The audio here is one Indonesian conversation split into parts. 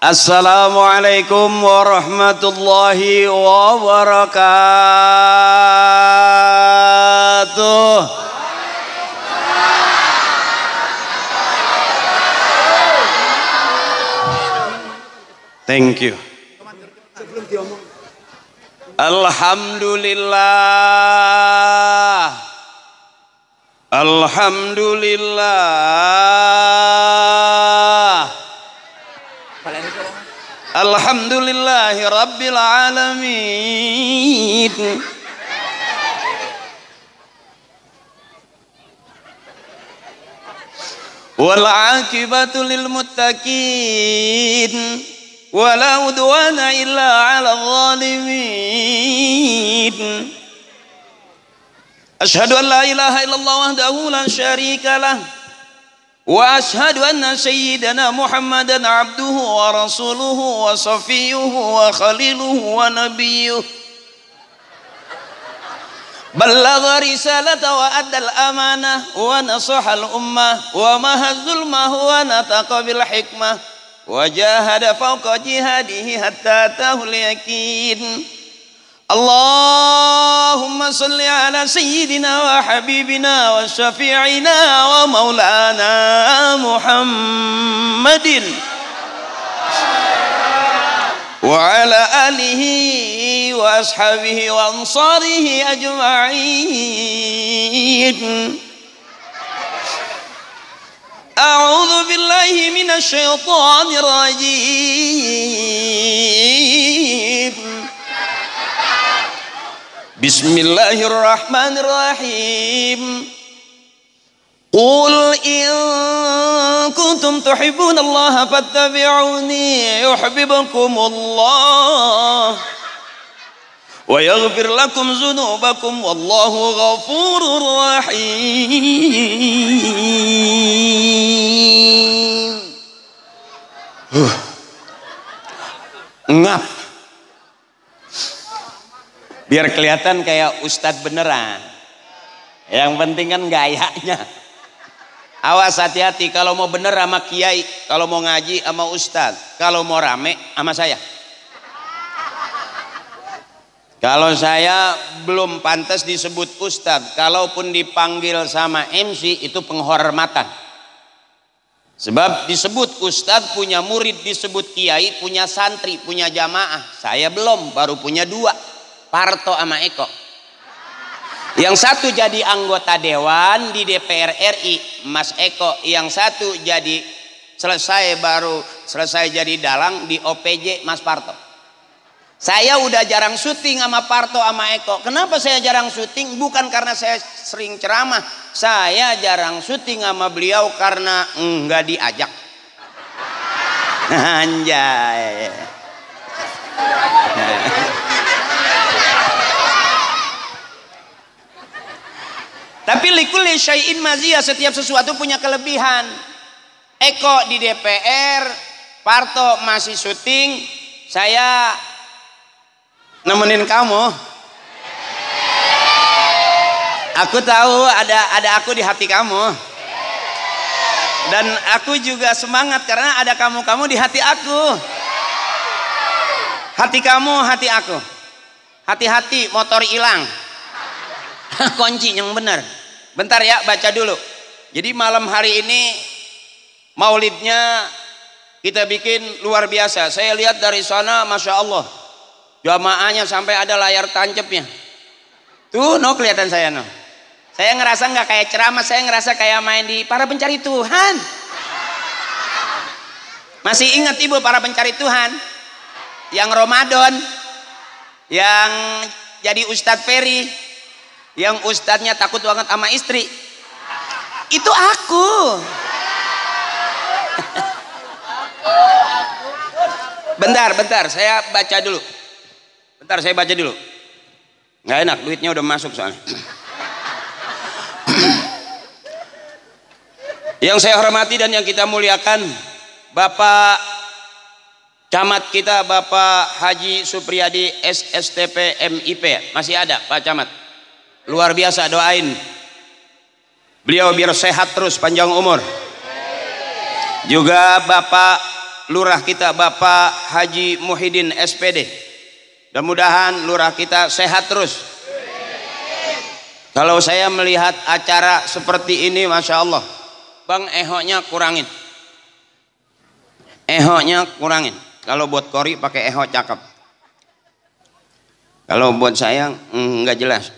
Assalamualaikum warahmatullahi wabarakatuh. Thank you. Alhamdulillah. Alhamdulillah. Alhamdulillahi rabbil alamin. Wal aqibatu lil muttaqin. Wala udwana illa 'alal zalimin. Asyhadu an la ilaha illallah wahdahu la syarika lah. Wa ashhadu anna sayyidana Muhammadan abduhu wa rasuluhu wa safiyuhu wa khaliluhu wa nabiyyuhu. Ballagha risalata wa addal amanah wa nasahal ummah wa mahazzul mahwa nataqa bil hikmah wa jahada fawqa jihadihi hatta tahul yaqin. Allahumma salli ala sayyidina wa habibina wa syafi'ina wa maulana Muhammadin wa ala alihi wa ashabihi wa ansarihi ajma'in. A'udzu billahi minasy syaithanir rajim. Bismillahirrahmanirrahim. Qul in kuntum tuhibbunallaha fattabi'uni yuhibbukumullah wa yaghfir lakum dzunubakum wallahu ghafurur rahim. Ngap. Biar kelihatan kayak ustadz beneran. Yang penting kan gayanya. Awas, hati-hati kalau mau bener sama kiai, kalau mau ngaji sama ustadz, kalau mau rame sama saya. Kalau saya belum pantas disebut ustadz, kalaupun dipanggil sama MC itu penghormatan. Sebab disebut ustadz punya murid, disebut kiai punya santri, punya jamaah. Saya belum, baru punya 2. Parto sama Eko. Yang satu jadi anggota dewan di DPR RI, Mas Eko. Yang satu baru selesai jadi dalang di OPJ, Mas Parto. Saya udah jarang syuting sama Parto sama Eko. Kenapa saya jarang syuting? Bukan karena saya sering ceramah. Saya jarang syuting sama beliau karena nggak diajak. Anjay. Tapi likulli syai'in maziyah, setiap sesuatu punya kelebihan. Eko di DPR, Parto masih syuting, saya nemenin kamu. Aku tahu ada aku di hati kamu. Dan aku juga semangat karena ada kamu di hati aku. Hati kamu, hati aku. Hati-hati motor hilang. Kunci yang benar. Bentar ya, baca dulu. Jadi malam hari ini maulidnya kita bikin luar biasa. Saya lihat dari sana, masya Allah, jamaahnya sampai ada layar tancapnya. Tuh, no, kelihatan saya, no. Saya ngerasa nggak kayak ceramah, saya ngerasa kayak main di Para Pencari Tuhan. Masih ingat ibu Para Pencari Tuhan? Yang Ramadan, yang jadi Ustadz Ferry, yang ustadznya takut banget sama istri, itu aku. Bentar, saya baca dulu. Nggak enak, duitnya udah masuk soalnya. Yang saya hormati dan yang kita muliakan, Bapak Camat kita, Bapak Haji Supriyadi SSTP MIP. Masih ada Pak Camat? Luar biasa, doain beliau biar sehat terus, panjang umur. Juga Bapak lurah kita Bapak Haji Muhyiddin SPD. Mudah-mudahan lurah kita sehat terus. Kalau saya melihat acara seperti ini, Masya Allah, Bang, ehoknya kurangin. Ehoknya kurangin. Kalau buat Kori pakai ehok cakep. Kalau buat saya nggak jelas.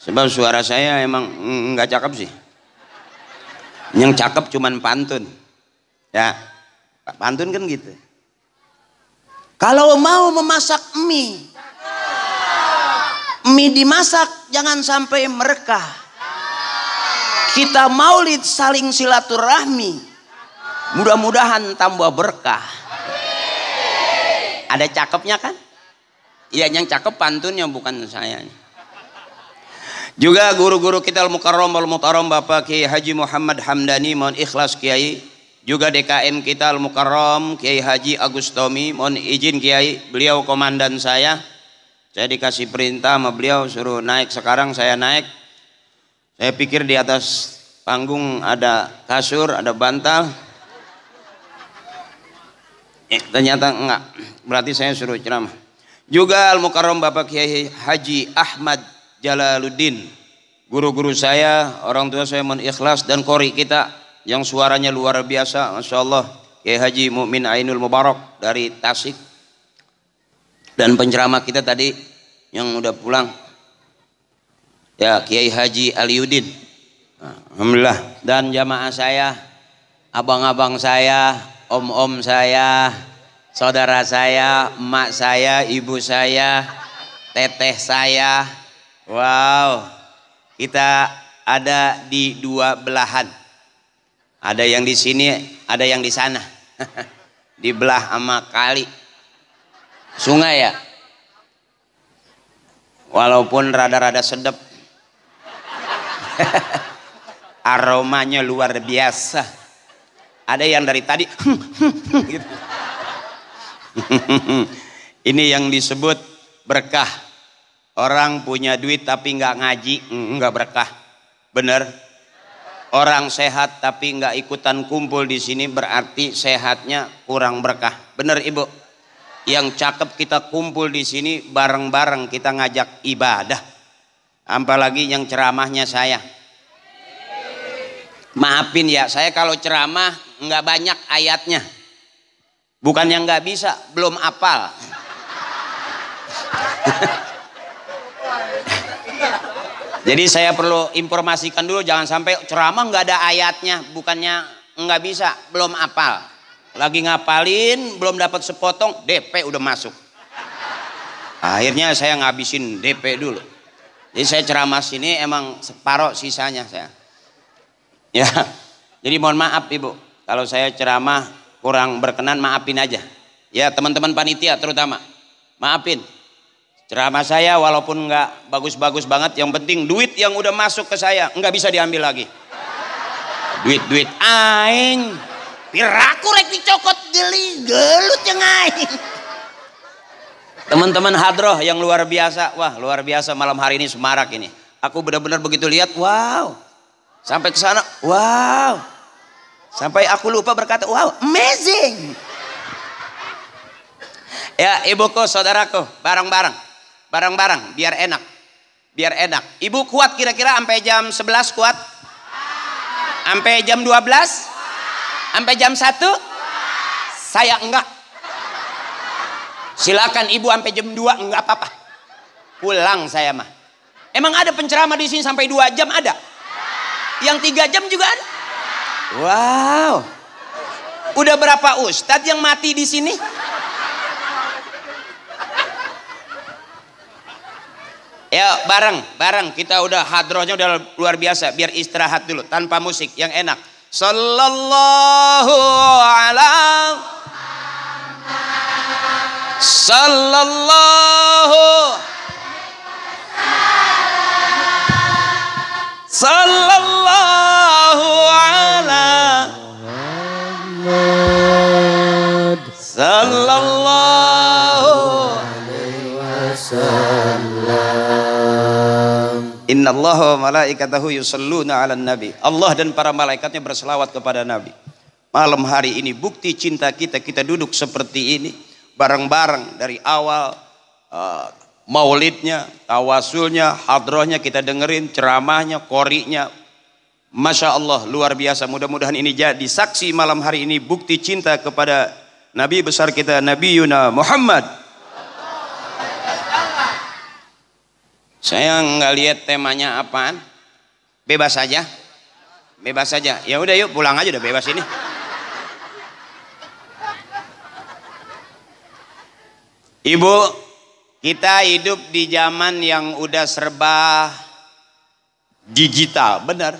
Sebab suara saya emang nggak cakep sih. Yang cakep cuman pantun. Ya, pantun kan gitu. Kalau mau memasak mie, mie dimasak jangan sampai merekah. Kita maulid saling silaturahmi, mudah-mudahan tambah berkah. Ada cakepnya kan? Iya, yang cakep pantunnya bukan saya. Juga guru-guru kita Al-Mukarram Al-Muhtaram Bapak Kiai Haji Muhammad Hamdani, mohon ikhlas Kiai. Juga DKM kita Al-Mukarram Kiai Haji Agus Tomi, mohon izin Kiai, beliau komandan saya. Saya dikasih perintah sama beliau suruh naik, sekarang saya naik. Saya pikir di atas panggung ada kasur, ada bantal. Ternyata enggak, berarti saya suruh ceramah. Juga Al-Mukarram Bapak Kiai Haji Ahmad Jalaluddin, guru-guru saya, orang tua saya, mohon ikhlas, dan Kori kita yang suaranya luar biasa, Masya Allah, Kiai Haji Mukmin Ainul Mubarak dari Tasik, dan penceramah kita tadi yang udah pulang ya Kiai Haji Aliuddin, alhamdulillah, dan jamaah saya, abang-abang saya, om-om saya, saudara saya, emak saya, ibu saya, teteh saya. Wow, kita ada di dua belahan. Ada yang di sini, ada yang di sana. Di belah sama kali. Sungai ya. Walaupun rada-rada sedap. Aromanya luar biasa. Ada yang dari tadi gitu. Ini yang disebut berkah. Orang punya duit tapi nggak ngaji, nggak berkah. Bener. Orang sehat tapi nggak ikutan kumpul di sini berarti sehatnya kurang berkah. Bener Ibu. Yang cakep kita kumpul di sini bareng-bareng kita ngajak ibadah. Apalagi yang ceramahnya saya. Maafin ya, saya kalau ceramah nggak banyak ayatnya. Bukan yang nggak bisa, belum hafal. Jadi saya perlu informasikan dulu, jangan sampai ceramah nggak ada ayatnya, bukannya nggak bisa, belum hafal. Lagi ngapalin, belum dapat sepotong, DP udah masuk. Akhirnya saya ngabisin DP dulu. Jadi saya ceramah sini emang separoh sisanya saya. Ya, jadi mohon maaf Ibu, kalau saya ceramah kurang berkenan, maafin aja. Ya teman-teman panitia terutama, maafin. Ceramah saya walaupun nggak bagus-bagus banget, yang penting duit yang udah masuk ke saya nggak bisa diambil lagi. Duit aing, piraku rek dicokot geli, gelut yang aing. Teman-teman hadroh yang luar biasa, wah luar biasa malam hari ini semarak ini. Aku benar-benar begitu lihat, wow. Sampai ke sana, wow. Sampai aku lupa berkata, wow, amazing. Ya ibuku, saudaraku, bareng-bareng biar enak. Ibu kuat kira-kira sampai jam 11 kuat? Sampai jam 12? Sampai jam 1? Saya enggak. Silakan ibu sampai jam 2 enggak apa-apa. Pulang saya mah. Emang ada penceramah di sini sampai 2 jam ada? Yang 3 jam juga ada? Wow. Udah berapa ustadz yang mati di sini? Ya bareng kita udah hadrohnya udah luar biasa, biar istirahat dulu tanpa musik yang enak. Sallallahu Innallaha wa malaikatahu yusalluna 'alan nabi. Allah dan para malaikatnya berselawat kepada Nabi. malam hari ini bukti cinta kita. Kita duduk seperti ini bareng-bareng dari awal maulidnya, tawasulnya, hadrohnya kita dengerin, ceramahnya, qori'nya. Masya Allah luar biasa. Mudah-mudahan ini jadi saksi malam hari ini bukti cinta kepada Nabi besar kita, Nabi Yuna Muhammad. Saya nggak lihat temanya apaan. Bebas saja, bebas saja. Ya udah yuk pulang aja, udah bebas ini. Ibu, kita hidup di zaman yang udah serba digital, benar.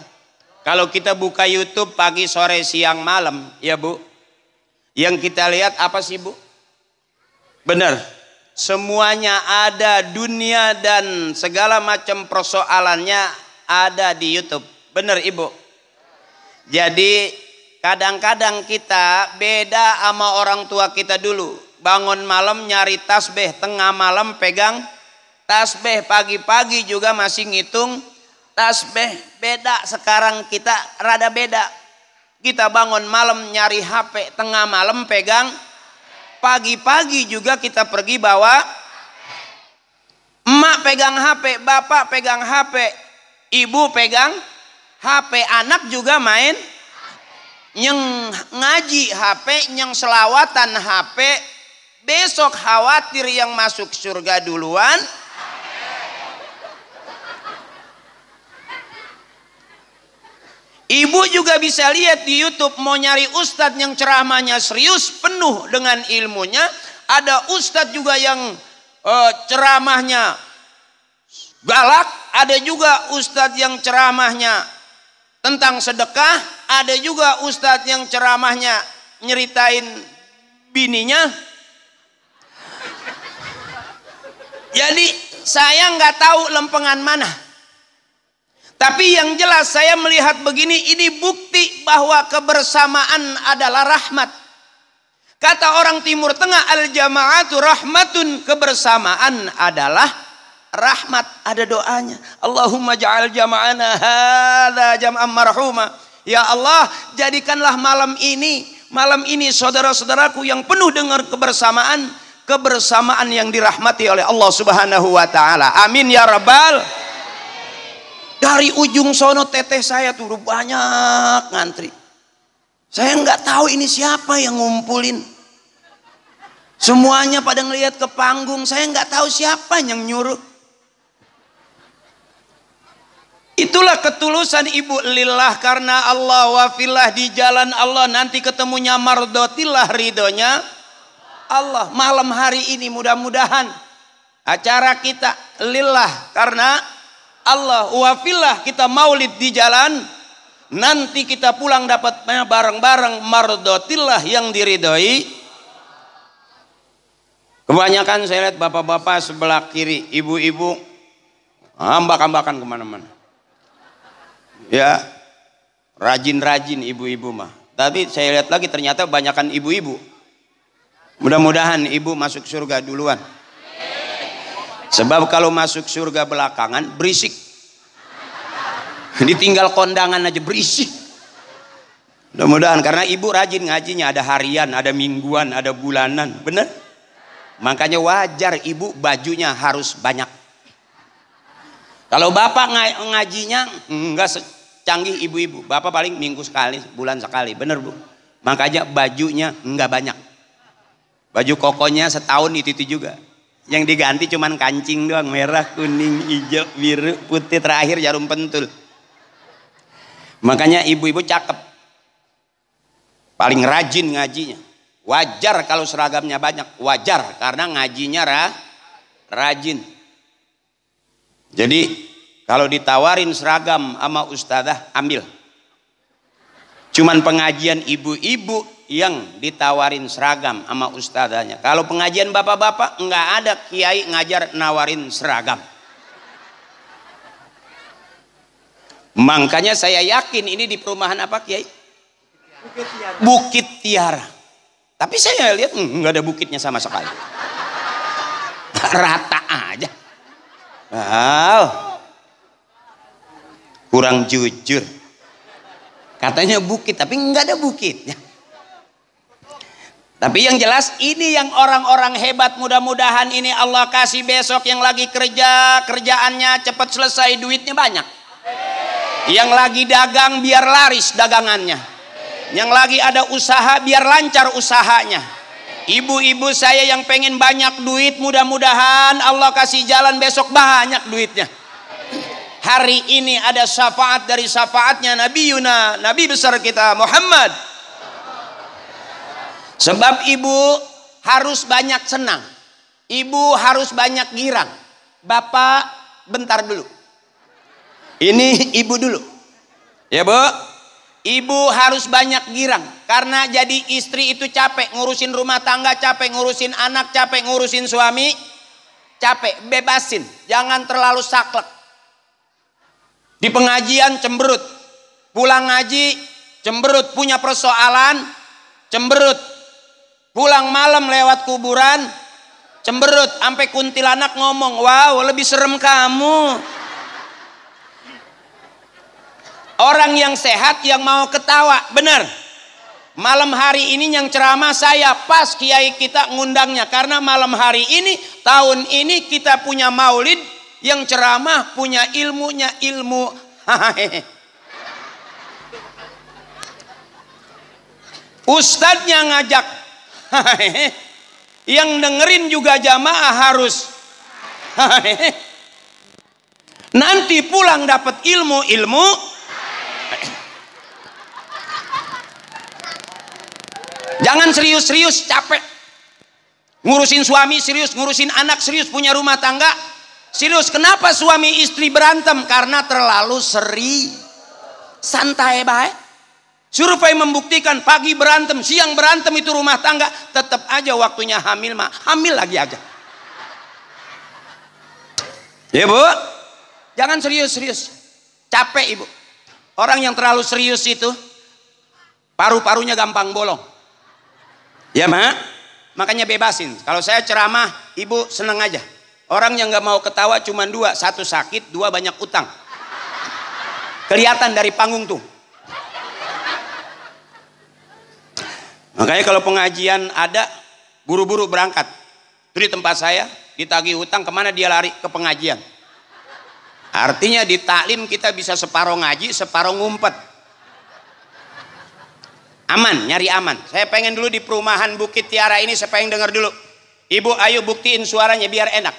Kalau kita buka YouTube pagi, sore, siang, malam, ya Bu, yang kita lihat apa sih Bu? Benar, semuanya ada, dunia dan segala macam persoalannya ada di YouTube. Benar Ibu? Jadi kadang-kadang kita beda sama orang tua kita dulu. Bangun malam nyari tasbih, tengah malam pegang tasbih, pagi-pagi juga masih ngitung tasbih. Beda sekarang kita rada beda. Kita bangun malam nyari HP, tengah malam pegang, pagi-pagi juga kita pergi bawa. Emak pegang HP, bapak pegang HP, ibu pegang HP, anak juga main nyeng ngaji HP, nyeng selawatan HP. Besok khawatir yang masuk surga duluan. Ibu juga bisa lihat di YouTube, mau nyari ustadz yang ceramahnya serius, penuh dengan ilmunya. Ada ustadz juga yang ceramahnya galak. Ada juga ustadz yang ceramahnya tentang sedekah. Ada juga ustadz yang ceramahnya nyeritain bininya. Jadi saya nggak tahu lempengan mana. Tapi yang jelas saya melihat begini, ini bukti bahwa kebersamaan adalah rahmat. Kata orang Timur Tengah, al-jama'atu rahmatun, kebersamaan adalah rahmat. Ada doanya, Allahumma ja'al jama'ana hadza jam'an marhuma. Ya Allah, jadikanlah malam ini saudara-saudaraku yang penuh dengan kebersamaan yang dirahmati oleh Allah Subhanahu wa taala. Amin ya rabbal. Dari ujung sono teteh saya tuh banyak ngantri. Saya nggak tahu ini siapa yang ngumpulin. Semuanya pada ngelihat ke panggung, saya nggak tahu siapa yang nyuruh. Itulah ketulusan ibu, lillah, karena Allah, wa fillah, di jalan Allah, nanti ketemunya mardotillah, ridhonya Allah. Malam hari ini mudah-mudahan acara kita lillah karena Allah, wa fillah, kita maulid di jalan, nanti kita pulang dapat bareng-bareng mardotillah, yang diridhoi. Kebanyakan saya lihat bapak-bapak sebelah kiri, ibu-ibu ambak-ambakan kemana-mana. Ya, rajin-rajin ibu-ibu mah. Tapi saya lihat lagi ternyata banyakan ibu-ibu. Mudah-mudahan ibu masuk surga duluan. Sebab kalau masuk surga belakangan berisik. Ditinggal kondangan aja berisik. Mudah-mudahan, karena ibu rajin ngajinya, ada harian, ada mingguan, ada bulanan, bener? Makanya wajar ibu bajunya harus banyak. Kalau bapak ngajinya enggak canggih ibu-ibu, bapak paling minggu sekali, bulan sekali, bener Bu? Makanya bajunya enggak banyak. Baju kokonya setahun itu juga. Yang diganti cuman kancing doang, merah, kuning, hijau, biru, putih, terakhir jarum pentul. Makanya ibu-ibu cakep. Paling rajin ngajinya. Wajar kalau seragamnya banyak, wajar karena ngajinya rajin. Jadi kalau ditawarin seragam sama ustadzah, ambil. Cuman pengajian ibu-ibu yang ditawarin seragam sama ustadzahnya. Kalau pengajian bapak-bapak nggak ada kiai ngajar nawarin seragam. Makanya saya yakin ini di perumahan apa Kiai? Bukit Tiara. Tapi saya lihat nggak ada bukitnya sama sekali. Rata aja. Wow. Kurang jujur. Katanya bukit tapi nggak ada bukitnya. Tapi yang jelas ini yang orang-orang hebat, mudah-mudahan ini Allah kasih besok yang lagi kerja, kerjaannya cepat selesai, duitnya banyak. Yang lagi dagang biar laris dagangannya. Yang lagi ada usaha biar lancar usahanya. Ibu-ibu saya yang pengen banyak duit, mudah-mudahan Allah kasih jalan besok banyak duitnya. Hari ini ada syafaat dari syafaatnya Nabi Yuna, Nabi besar kita Muhammad. Sebab ibu harus banyak senang, ibu harus banyak girang. Bapak bentar dulu, ini ibu dulu ya bu. Ibu harus banyak girang, karena jadi istri itu capek, ngurusin rumah tangga capek, ngurusin anak capek, ngurusin suami capek. Bebasin, jangan terlalu saklek. Di pengajian cemberut, pulang ngaji cemberut, punya persoalan cemberut, pulang malam lewat kuburan cemberut, sampai kuntilanak ngomong, wow lebih serem kamu. Orang yang sehat yang mau ketawa, benar. Malam hari ini yang ceramah saya, pas kiai kita ngundangnya, karena malam hari ini tahun ini kita punya maulid, yang ceramah punya ilmunya ilmu. Ustadznya ngajak, yang dengerin juga jamaah harus. Nanti pulang dapat ilmu. Jangan serius-serius, capek. Ngurusin suami serius, ngurusin anak serius, punya rumah tangga serius. Kenapa suami istri berantem? Karena terlalu seri. Santai baik. Survei membuktikan pagi berantem, siang berantem itu rumah tangga tetap aja waktunya hamil mah, hamil lagi aja. Ya bu, jangan serius-serius. Capek ibu. Orang yang terlalu serius itu paru-parunya gampang bolong. Ya mak, makanya bebasin. Kalau saya ceramah, ibu seneng aja. Orang yang nggak mau ketawa cuma dua, satu sakit, dua banyak utang. Kelihatan dari panggung tuh. Makanya kalau pengajian ada, buru-buru berangkat. Itu di tempat saya, ditagih utang, kemana dia lari? Ke pengajian. Artinya di taklim kita bisa separuh ngaji, separuh ngumpet. Aman, nyari aman. Saya pengen dulu di perumahan Bukit Tiara ini, saya pengen dengar dulu. Ibu ayo buktiin suaranya biar enak.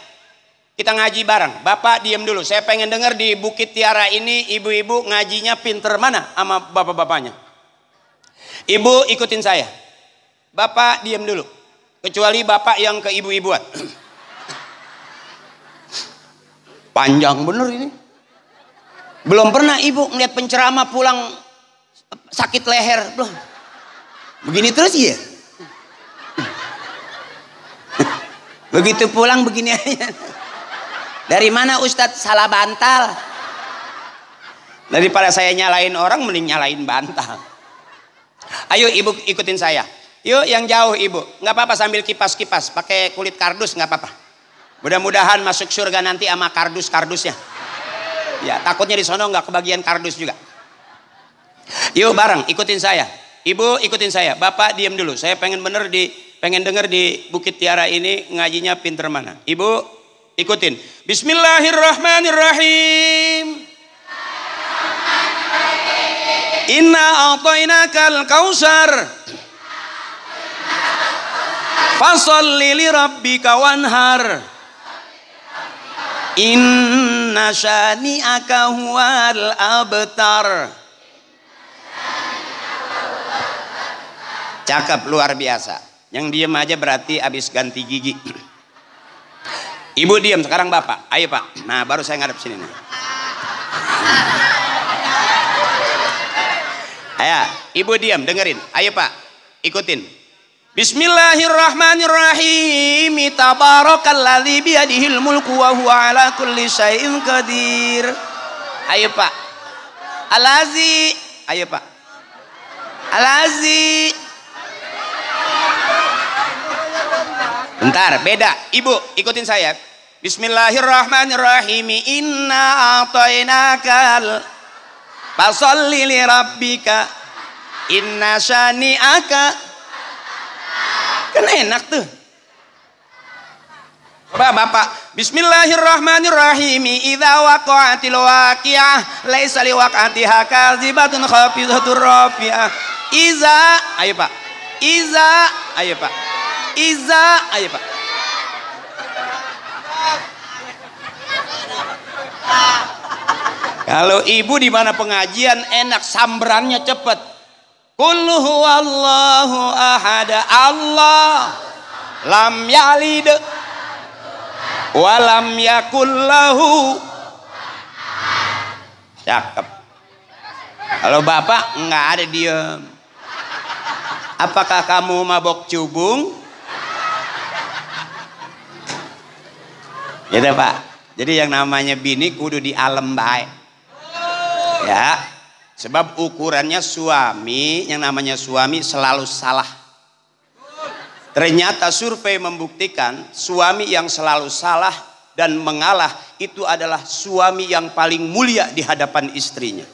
Kita ngaji bareng. Bapak diam dulu, saya pengen dengar di Bukit Tiara ini ibu-ibu ngajinya pinter mana sama bapak-bapaknya. Ibu ikutin saya. Bapak diam dulu. Kecuali bapak yang ke ibu-ibuan. Panjang bener ini. Belum pernah ibu ngeliat penceramah pulang sakit leher. Belum. Begini terus ya. Begitu pulang begini aja. Dari mana Ustadz? Salah bantal. Daripada saya nyalain orang, mending nyalain bantal. Ayo ibu ikutin saya. Yuk yang jauh ibu. Nggak apa-apa sambil kipas-kipas. Pakai kulit kardus nggak apa-apa. Mudah-mudahan masuk surga nanti sama kardus-kardusnya. Ya takutnya di sono nggak kebagian kardus juga. Yuk bareng ikutin saya. Ibu ikutin saya, bapak diam dulu. Saya pengen denger di Bukit Tiara ini ngajinya pinter mana. Ibu ikutin. Bismillahirrahmanirrahim. Inna a'tainakal kausar. Fasholli li rabbika wanhar. Inna syani'aka huwal abtar. Cakep, luar biasa. Yang diem aja berarti habis ganti gigi. Ibu diem, sekarang bapak. Ayo pak. Nah baru saya ngadep sini nih. Ayo, ibu diem, dengerin. Ayo pak, ikutin. Bismillahirrahmanirrahim. Tabarakalladzi biyadihil mulku wa huwa ala kulli syai'in qadir. Ayo pak. Alazi. Ayo pak. Alazi. Bentar, beda. Ibu, ikutin saya. Bismillahirrahmanirrahim. Inna a'tainakal fasholli li rabbika. Inna syani'aka. Kan enak tuh. Coba Bapak, Bismillahirrahmanirrahim. Idza waqa'atil waqi'ah laisa liwaqa'atiha kadzibatun khafidatur rafi'ah. Iza, ayo Pak. Iza, ayo Pak. Iza, ayo Pak. Kalau ibu di mana pengajian enak, samberannya cepet. Qul huwallahu ahad, Allah lam yalid walam yakul lahu. Cakep. Kalau Bapak nggak ada diem. Apakah kamu mabok cubung? Gitu Pak. Jadi yang namanya bini kudu di alam baik. Ya. Sebab ukurannya suami, yang namanya suami selalu salah. Ternyata survei membuktikan suami yang selalu salah dan mengalah itu adalah suami yang paling mulia di hadapan istrinya.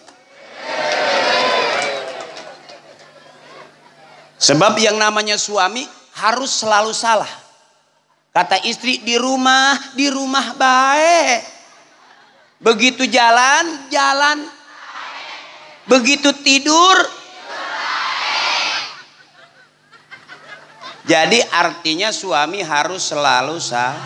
Sebab yang namanya suami harus selalu salah. Kata istri di rumah baik. Begitu jalan, jalan. Begitu tidur. Jadi artinya suami harus selalu salah.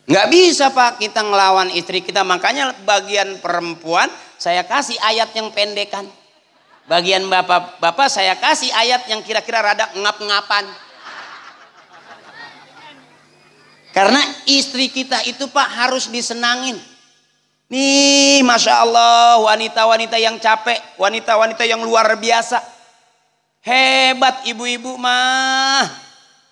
Nggak bisa Pak kita ngelawan istri kita. Makanya bagian perempuan saya kasih ayat yang pendekan. Bagian bapak saya kasih ayat yang kira-kira rada ngap-ngapan. Karena istri kita itu Pak harus disenangin. Nih Masya Allah wanita-wanita yang capek. Wanita-wanita yang luar biasa. Hebat ibu-ibu mah.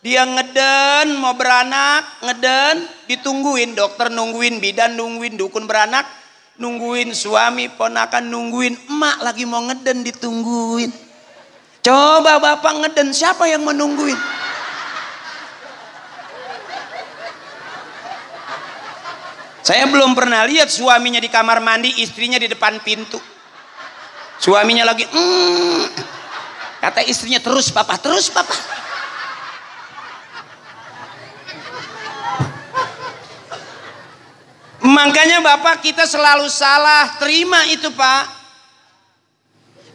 Dia ngeden mau beranak. Ngeden ditungguin. Dokter nungguin. Bidan nungguin. Dukun beranak nungguin. Suami ponakan nungguin. Emak lagi mau ngeden ditungguin. Coba bapak ngeden. Siapa yang menungguin? Saya belum pernah lihat suaminya di kamar mandi, istrinya di depan pintu. Suaminya lagi, kata istrinya terus papa, terus papa. Makanya bapak kita selalu salah, terima itu Pak.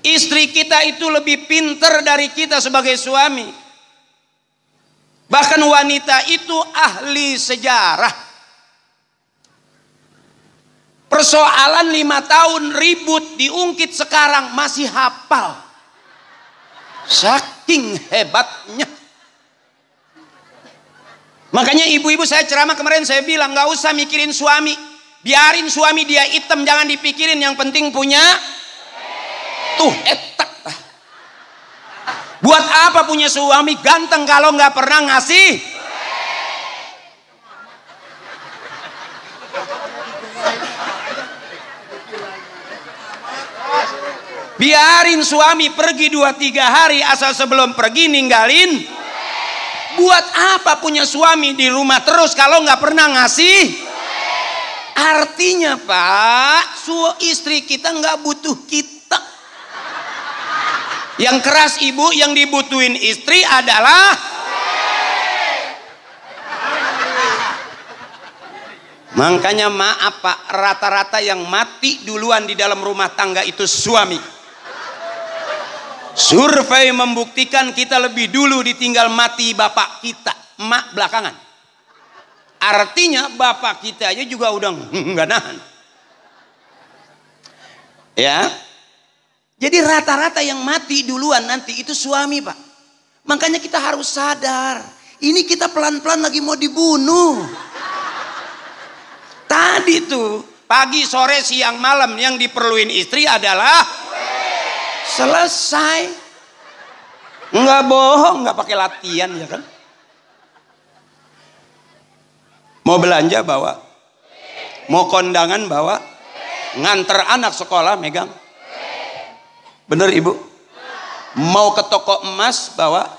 Istri kita itu lebih pinter dari kita sebagai suami. Bahkan wanita itu ahli sejarah. Persoalan 5 tahun ribut diungkit sekarang masih hafal. Saking hebatnya. Makanya ibu-ibu saya ceramah kemarin saya bilang gak usah mikirin suami. Biarin suami dia hitam jangan dipikirin. Yang penting punya. Tuh etak. Buat apa punya suami ganteng kalau gak pernah ngasih. Biarin suami pergi 2-3 hari asal sebelum pergi ninggalin. Buat apa punya suami di rumah terus kalau nggak pernah ngasih? Artinya Pak, istri kita nggak butuh kita. Yang keras ibu, yang dibutuhin istri adalah. Makanya maaf Pak, rata-rata yang mati duluan di dalam rumah tangga itu suami. Survei membuktikan kita lebih dulu ditinggal mati bapak kita, emak belakangan. Artinya bapak kita aja juga udah nggak nahan. Ya, jadi rata-rata yang mati duluan nanti itu suami Pak. Makanya kita harus sadar, ini kita pelan-pelan lagi mau dibunuh. Tadi tuh pagi, sore, siang, malam yang diperluin istri adalah selesai. Nggak bohong, nggak pakai latihan ya kan. Mau belanja bawa, mau kondangan bawa, nganter anak sekolah megang. Bener ibu? Mau ke toko emas bawa.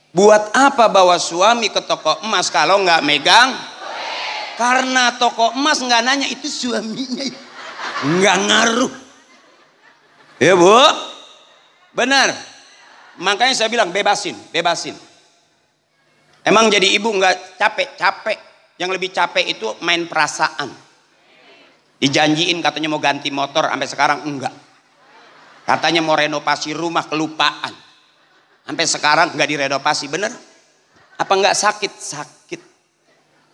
Buat apa bawa suami ke toko emas kalau nggak megang? Karena toko emas nggak nanya itu suaminya, nggak ngaruh. Ya bu, benar. Makanya saya bilang bebasin, bebasin. Emang jadi ibu nggak capek? Capek. Yang lebih capek itu main perasaan. Dijanjiin katanya mau ganti motor, sampai sekarang enggak. Katanya mau renovasi rumah, kelupaan. Sampai sekarang nggak direnovasi, bener? Apa nggak sakit? Sakit.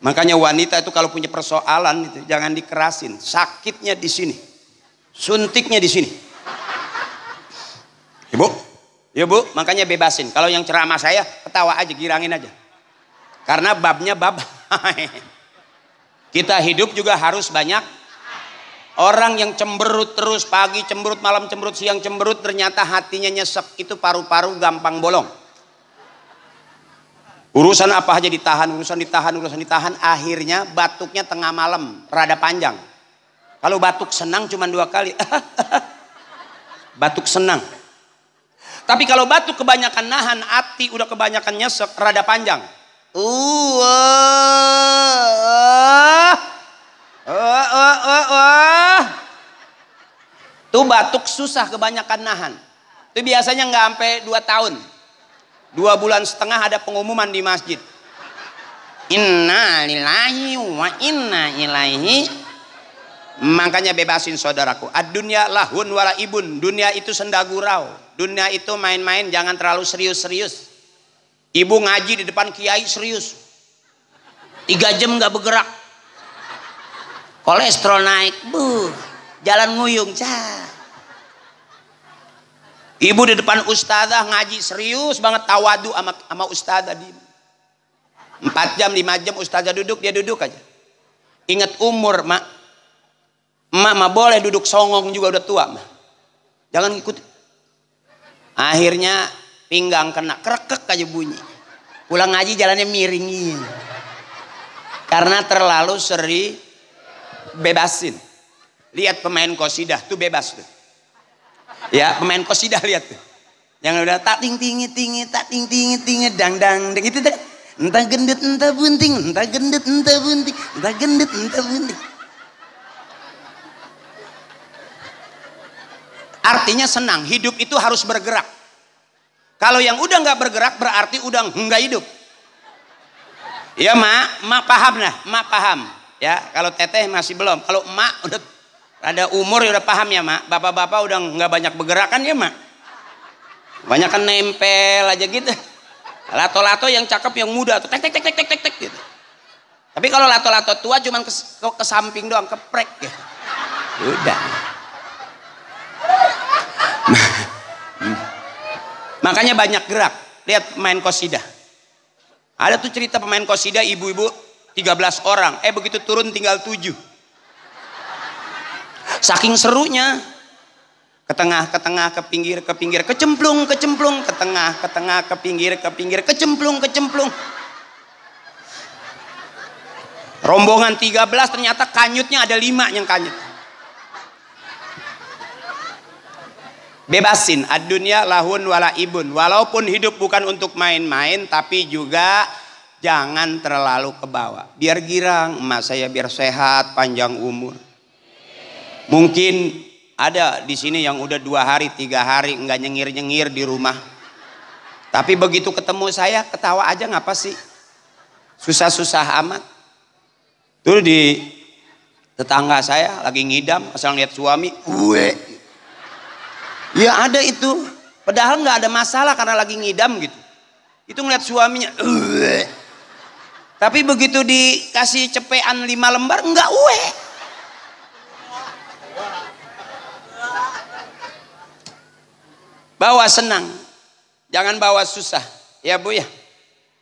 Makanya wanita itu kalau punya persoalan itu jangan dikerasin. Sakitnya di sini, suntiknya di sini. Ibu, ya bu, makanya bebasin. Kalau yang ceramah saya ketawa aja, girangin aja. Karena babnya bab. Kita hidup juga harus banyak. Orang yang cemberut terus, pagi cemberut, malam cemberut, siang cemberut, ternyata hatinya nyesek, itu paru-paru gampang bolong. Urusan apa aja ditahan, urusan ditahan, akhirnya batuknya tengah malam, rada panjang. Kalau batuk senang cuma 2 kali. Batuk senang. Tapi kalau batuk kebanyakan nahan, hati udah kebanyakan nyesek, rada panjang. Tuh batuk susah kebanyakan nahan. Itu biasanya nggak sampai 2 tahun. 2 bulan setengah ada pengumuman di masjid. Inna lillahi wa inna ilaihi. Makanya bebasin saudaraku. Ad-dunya lahun wala ibun. Dunia itu senda gurau. Dunia itu main-main, jangan terlalu serius-serius. Ibu ngaji di depan kiai serius. 3 jam nggak bergerak. Kolesterol naik, jalan nguyung, Ibu di depan ustazah ngaji serius banget, tawadu sama ustazah. 4 jam, 5 jam ustazah duduk, dia duduk aja. Ingat umur, mak. Emak mah boleh duduk songong juga, udah tua, mak. Jangan ngikut. Akhirnya pinggang kena, krekek aja bunyi. Pulang ngaji jalannya miringin. Karena terlalu seri. Bebasin. Lihat pemain qasidah tuh bebas tuh. Ya, pemain qasidah lihat tuh. Yang udah tak ting tingi tak ting tingi dang dang itu tuh. Entah gendut entah bunting, entah gendut entah bunting, entah gendut entah bunting. Artinya senang, hidup itu harus bergerak. Kalau yang udah nggak bergerak berarti udah nggak hidup. Ya mak paham lah, mak paham. Ya, kalau teteh masih belum. Kalau emak udah ada umur ya udah paham ya mak. Bapak-bapak udah nggak banyak bergerakan ya mak. Banyak kan nempel aja gitu. Lato-lato yang cakep yang muda tuh tek tek tek tek tek tek gitu. Tapi kalau lato-lato tua cuman ke samping doang, keprek ya. Udah. Makanya banyak gerak. Lihat main qasidah. Ada tuh cerita pemain qasidah ibu-ibu 13 orang, begitu turun tinggal 7. Saking serunya, ke tengah, ke pinggir, kecemplung, ke tengah, ke pinggir, kecemplung. Rombongan 13 ternyata kanyutnya ada 5 yang kanyut. Bebasin, ad-dunya lahun wala ibun. Walaupun hidup bukan untuk main-main, tapi juga jangan terlalu ke bawah. Biar girang, emak saya biar sehat, panjang umur. Mungkin ada di sini yang udah 2 hari, 3 hari nggak nyengir-nyengir di rumah. Tapi begitu ketemu saya, ketawa aja ngapa sih? Susah-susah amat. Tuh di tetangga saya lagi ngidam, asal lihat suami, ya ada itu. Padahal nggak ada masalah karena lagi ngidam gitu. Itu ngeliat suaminya, tapi begitu dikasih cepean 5 lembar enggak Bawa senang, jangan bawa susah. Ya bu ya,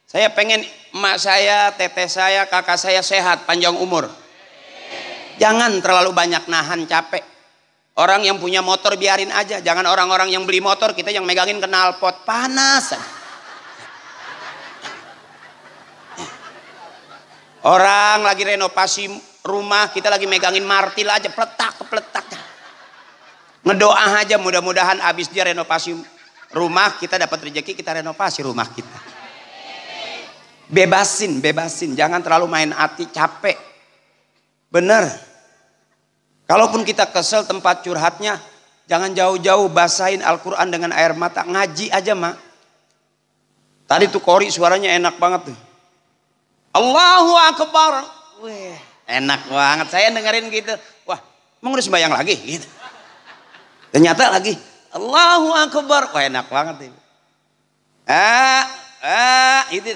saya pengen emak saya, teteh saya, kakak saya sehat, panjang umur. Jangan terlalu banyak nahan, capek. Orang yang punya motor biarin aja. Jangan orang-orang yang beli motor kita yang megangin knalpot, panas. Orang lagi renovasi rumah, kita lagi megangin martil aja, peletak. Ngedoa aja mudah-mudahan habis dia renovasi rumah, kita dapat rezeki, kita renovasi rumah kita. Bebasin, jangan terlalu main hati, capek. Bener. Kalaupun kita kesel tempat curhatnya, jangan jauh-jauh basahin Al-Quran dengan air mata, ngaji aja mak. Tadi tuh kori suaranya enak banget tuh. Allahu Akbar. Wih, enak banget. Saya dengerin gitu. Wah, emang udah sembahyang lagi gitu. Ternyata lagi Allahu Akbar. Wah, enak banget itu. Itu.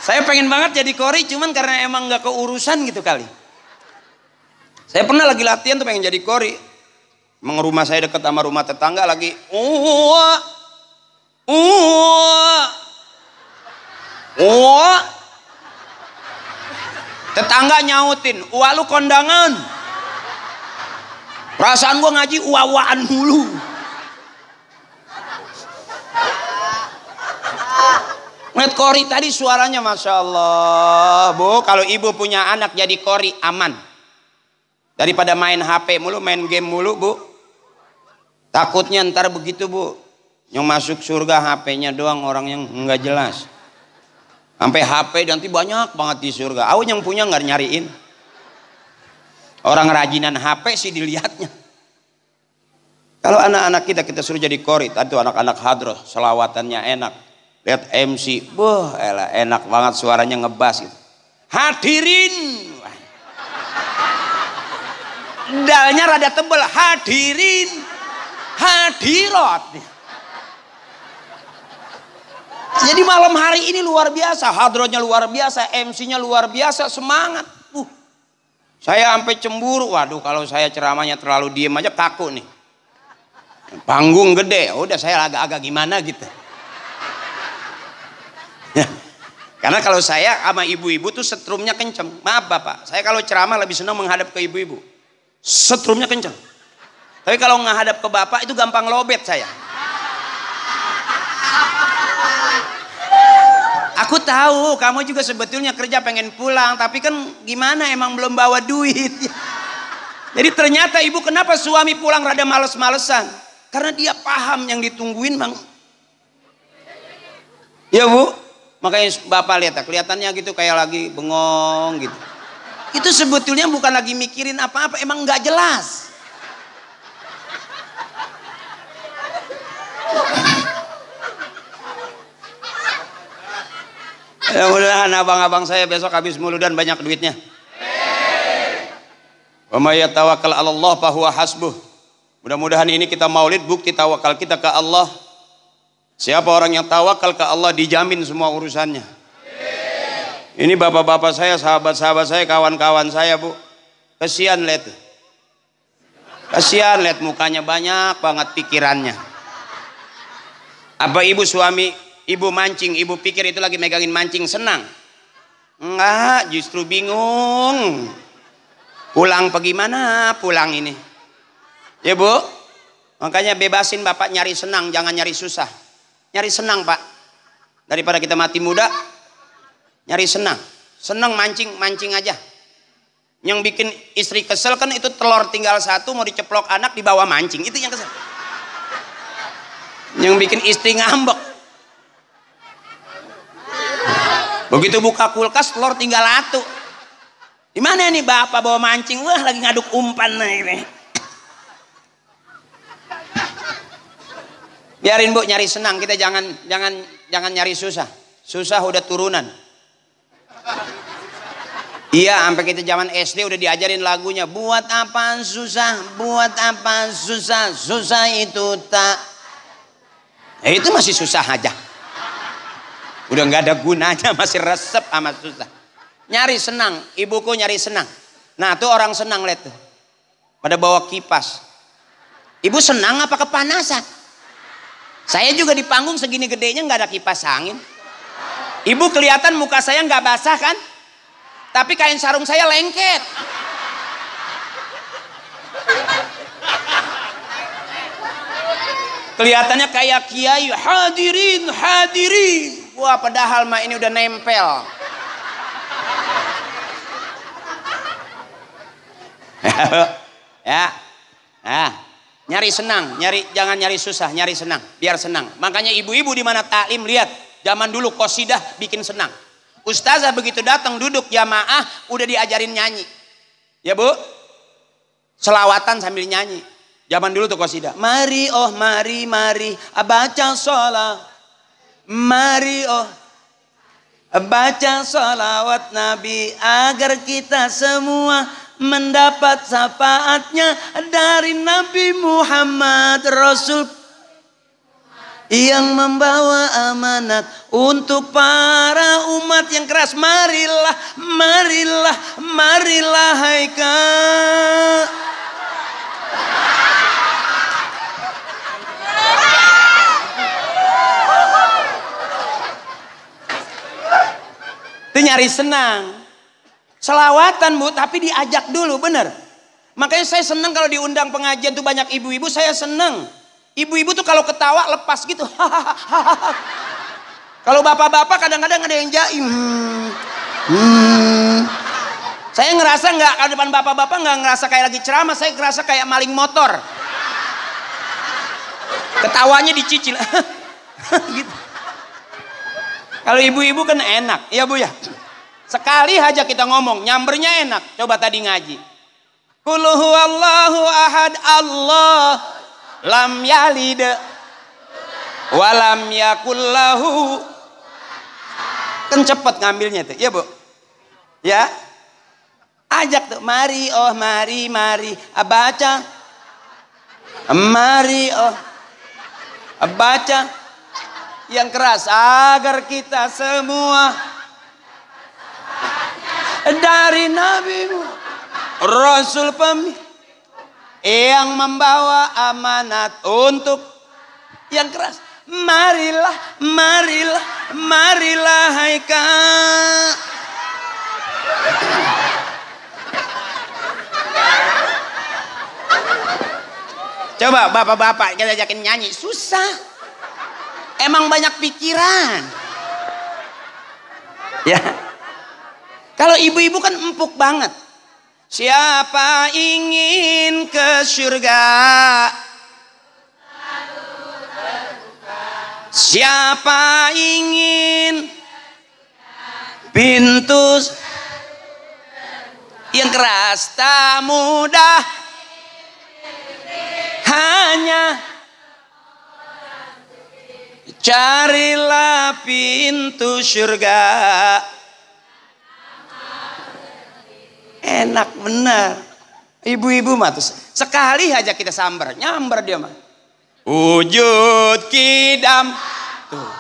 Saya pengen banget jadi kori, cuman karena emang nggak keurusan gitu kali. Saya pernah lagi latihan tuh pengen jadi kori. Emang rumah saya dekat sama rumah tetangga lagi. Tetangga nyautin, "Wah lu kondangan." Perasaan gua ngaji uawaan mulu. Ngeliat kori tadi suaranya Masya Allah. Bu, kalau ibu punya anak jadi kori aman. Daripada main HP mulu, main game mulu bu. Takutnya ntar begitu bu. Yang masuk surga HP-nya doang orang yang nggak jelas. Sampai HP nanti banyak banget di surga. Aw yang punya nggak nyariin. Orang rajinan HP sih dilihatnya. Kalau anak-anak kita suruh jadi kori. Tadi tuh anak-anak hadroh, selawatannya enak. Lihat MC, enak banget suaranya ngebas gitu. Hadirin. Dalnya rada tebel. Hadirin. Hadirat. Jadi malam hari ini luar biasa, hadronya luar biasa, MC-nya luar biasa, semangat. Saya sampai cemburu. Waduh, kalau saya ceramahnya terlalu diem aja kaku nih. Panggung gede, udah saya agak-agak gimana gitu. Karena kalau saya sama ibu-ibu tuh setrumnya kenceng. Maaf Bapak, saya kalau ceramah lebih senang menghadap ke ibu-ibu. Setrumnya kenceng. Tapi kalau menghadap ke Bapak itu gampang lobet saya. Aku tahu kamu juga sebetulnya kerja pengen pulang, tapi kan gimana emang belum bawa duit. Jadi ternyata ibu kenapa suami pulang rada males-malesan? Karena dia paham yang ditungguin bang. Ya bu, makanya Bapak lihat kelihatannya gitu kayak lagi bengong gitu. Itu sebetulnya bukan lagi mikirin apa-apa, emang nggak jelas. Mudah-mudahan abang-abang saya besok habis mulu dan banyak duitnya. Wa may yatawakkal 'ala Allah fa huwa hasbuh. Mudah-mudahan ini kita maulid bukti tawakal kita ke Allah. Siapa orang yang tawakal ke Allah dijamin semua urusannya. Ini bapak-bapak saya, sahabat-sahabat saya, kawan-kawan saya bu. Kasihan lihat. Kasihan lihat mukanya banyak banget pikirannya. Apa ibu suami ibu mancing, ibu pikir itu lagi megangin mancing senang? Enggak, justru bingung. Pulang pergi mana pulang ini? Ya bu, makanya bebasin bapak nyari senang, jangan nyari susah. Nyari senang pak. Daripada kita mati muda, nyari senang. Senang mancing, mancing aja. Yang bikin istri kesel kan itu telur tinggal satu mau diceplok anak dibawa mancing, itu yang kesel. Yang bikin istri ngambek. Begitu buka kulkas telur tinggal satu. Di mana nih bapak bawa mancing? Wah lagi ngaduk umpan nih. Biarin bu nyari senang, kita jangan nyari susah. Susah udah turunan. Iya, sampai kita zaman SD udah diajarin lagunya. Buat apa susah, buat apa susah, susah itu tak. Itu masih susah aja. Udah nggak ada gunanya, masih resep sama susah. Nyari senang, ibuku nyari senang. Nah tuh orang senang lihat tuh. Pada bawa kipas. Ibu senang apa kepanasan? Saya juga di panggung segini gedenya nggak ada kipas angin. Ibu kelihatan muka saya nggak basah kan? Tapi kain sarung saya lengket. Kelihatannya kayak kiai, hadirin, hadirin. Wah padahal mah ini udah nempel. Ya, nah, nyari senang, jangan nyari susah, nyari senang, biar senang. Makanya ibu-ibu di mana taklim lihat, zaman dulu qosidah bikin senang. Ustazah begitu datang duduk jamaah udah diajarin nyanyi, ya bu, selawatan sambil nyanyi. Zaman dulu tuh qosidah. Mari oh mari baca sholat. Mari baca salawat Nabi agar kita semua mendapat syafaatnya dari Nabi Muhammad Rasul yang membawa amanat untuk para umat yang keras. Marilah, marilah, marilah hai kak. Itu nyari senang. Selawatan Bu, tapi diajak dulu, bener. Makanya saya senang kalau diundang pengajian tuh banyak ibu-ibu, saya senang. Ibu-ibu tuh kalau ketawa lepas gitu. Kalau bapak-bapak kadang-kadang ada yang jaim. Saya ngerasa nggak, kalau depan bapak-bapak nggak ngerasa kayak lagi ceramah, saya ngerasa kayak maling motor. Ketawanya dicicil. Gitu. Kalau ibu-ibu kan enak, ya Bu ya. Sekali aja kita ngomong, nyambernya enak. Coba tadi ngaji. Qul huwallahu ahad, Allah lam yalid wa lam yakul lahu. Kan cepet ngambilnya tuh, ya Bu. Ya. Ajak tuh, mari mari mari baca. Mari baca yang keras agar kita semua dari Nabi Rasul yang membawa amanat untuk yang keras. Marilah, marilah, marilah hai kak. Coba bapak-bapak kita ajakin nyanyi, susah. Emang banyak pikiran. Ya. Kalau ibu-ibu kan empuk banget. Siapa ingin ke surga? Siapa ingin pintu yang keras tak mudah, hanya carilah pintu surga. Enak benar. Ibu-ibu mah tuh sekali aja kita sambar, nyambar dia mah. Wujud kidam tuh.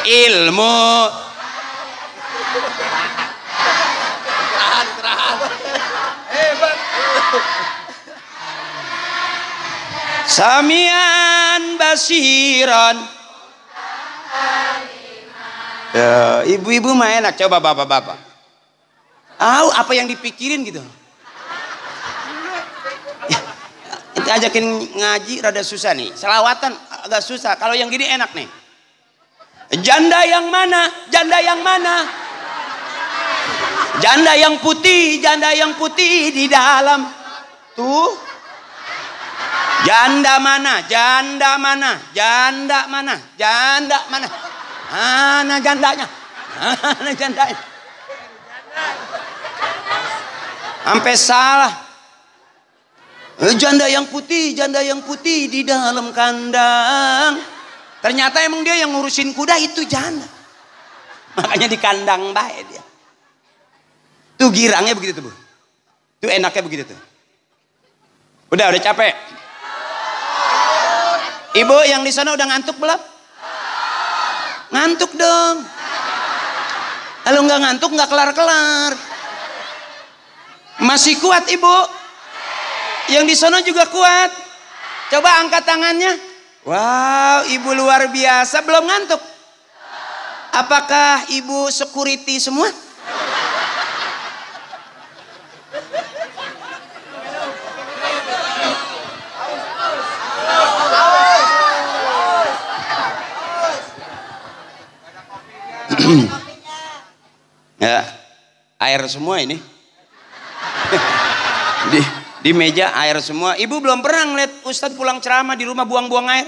Ilmu Samian basiran. Ya, ibu-ibu mah enak. Coba bapak-bapak. Apa yang dipikirin gitu. Kita ajakin ngaji rada susah nih. Selawatan agak susah. Kalau yang gini enak nih. Janda yang mana? Janda yang mana? Janda yang putih di dalam. Tuh. Janda mana? Janda mana? Janda mana? Janda mana? Mana jandanya? Mana jandanya? Sampai salah. Janda yang putih di dalam kandang. Ternyata emang dia yang ngurusin kuda itu janda. Makanya di kandang baik dia. Tuh girangnya begitu tuh Bu. Tuh enaknya begitu tuh. Udah capek. Ibu yang di sana udah ngantuk belum? Ngantuk dong. Kalau nggak ngantuk nggak kelar-kelar. Masih kuat ibu? Yang di sana juga kuat. Coba angkat tangannya. Wow, ibu luar biasa. Belum ngantuk? Apakah ibu security semua? Ya, air semua ini. di meja air semua. Ibu belum pernah ngeliat Ustadz pulang ceramah di rumah buang-buang air.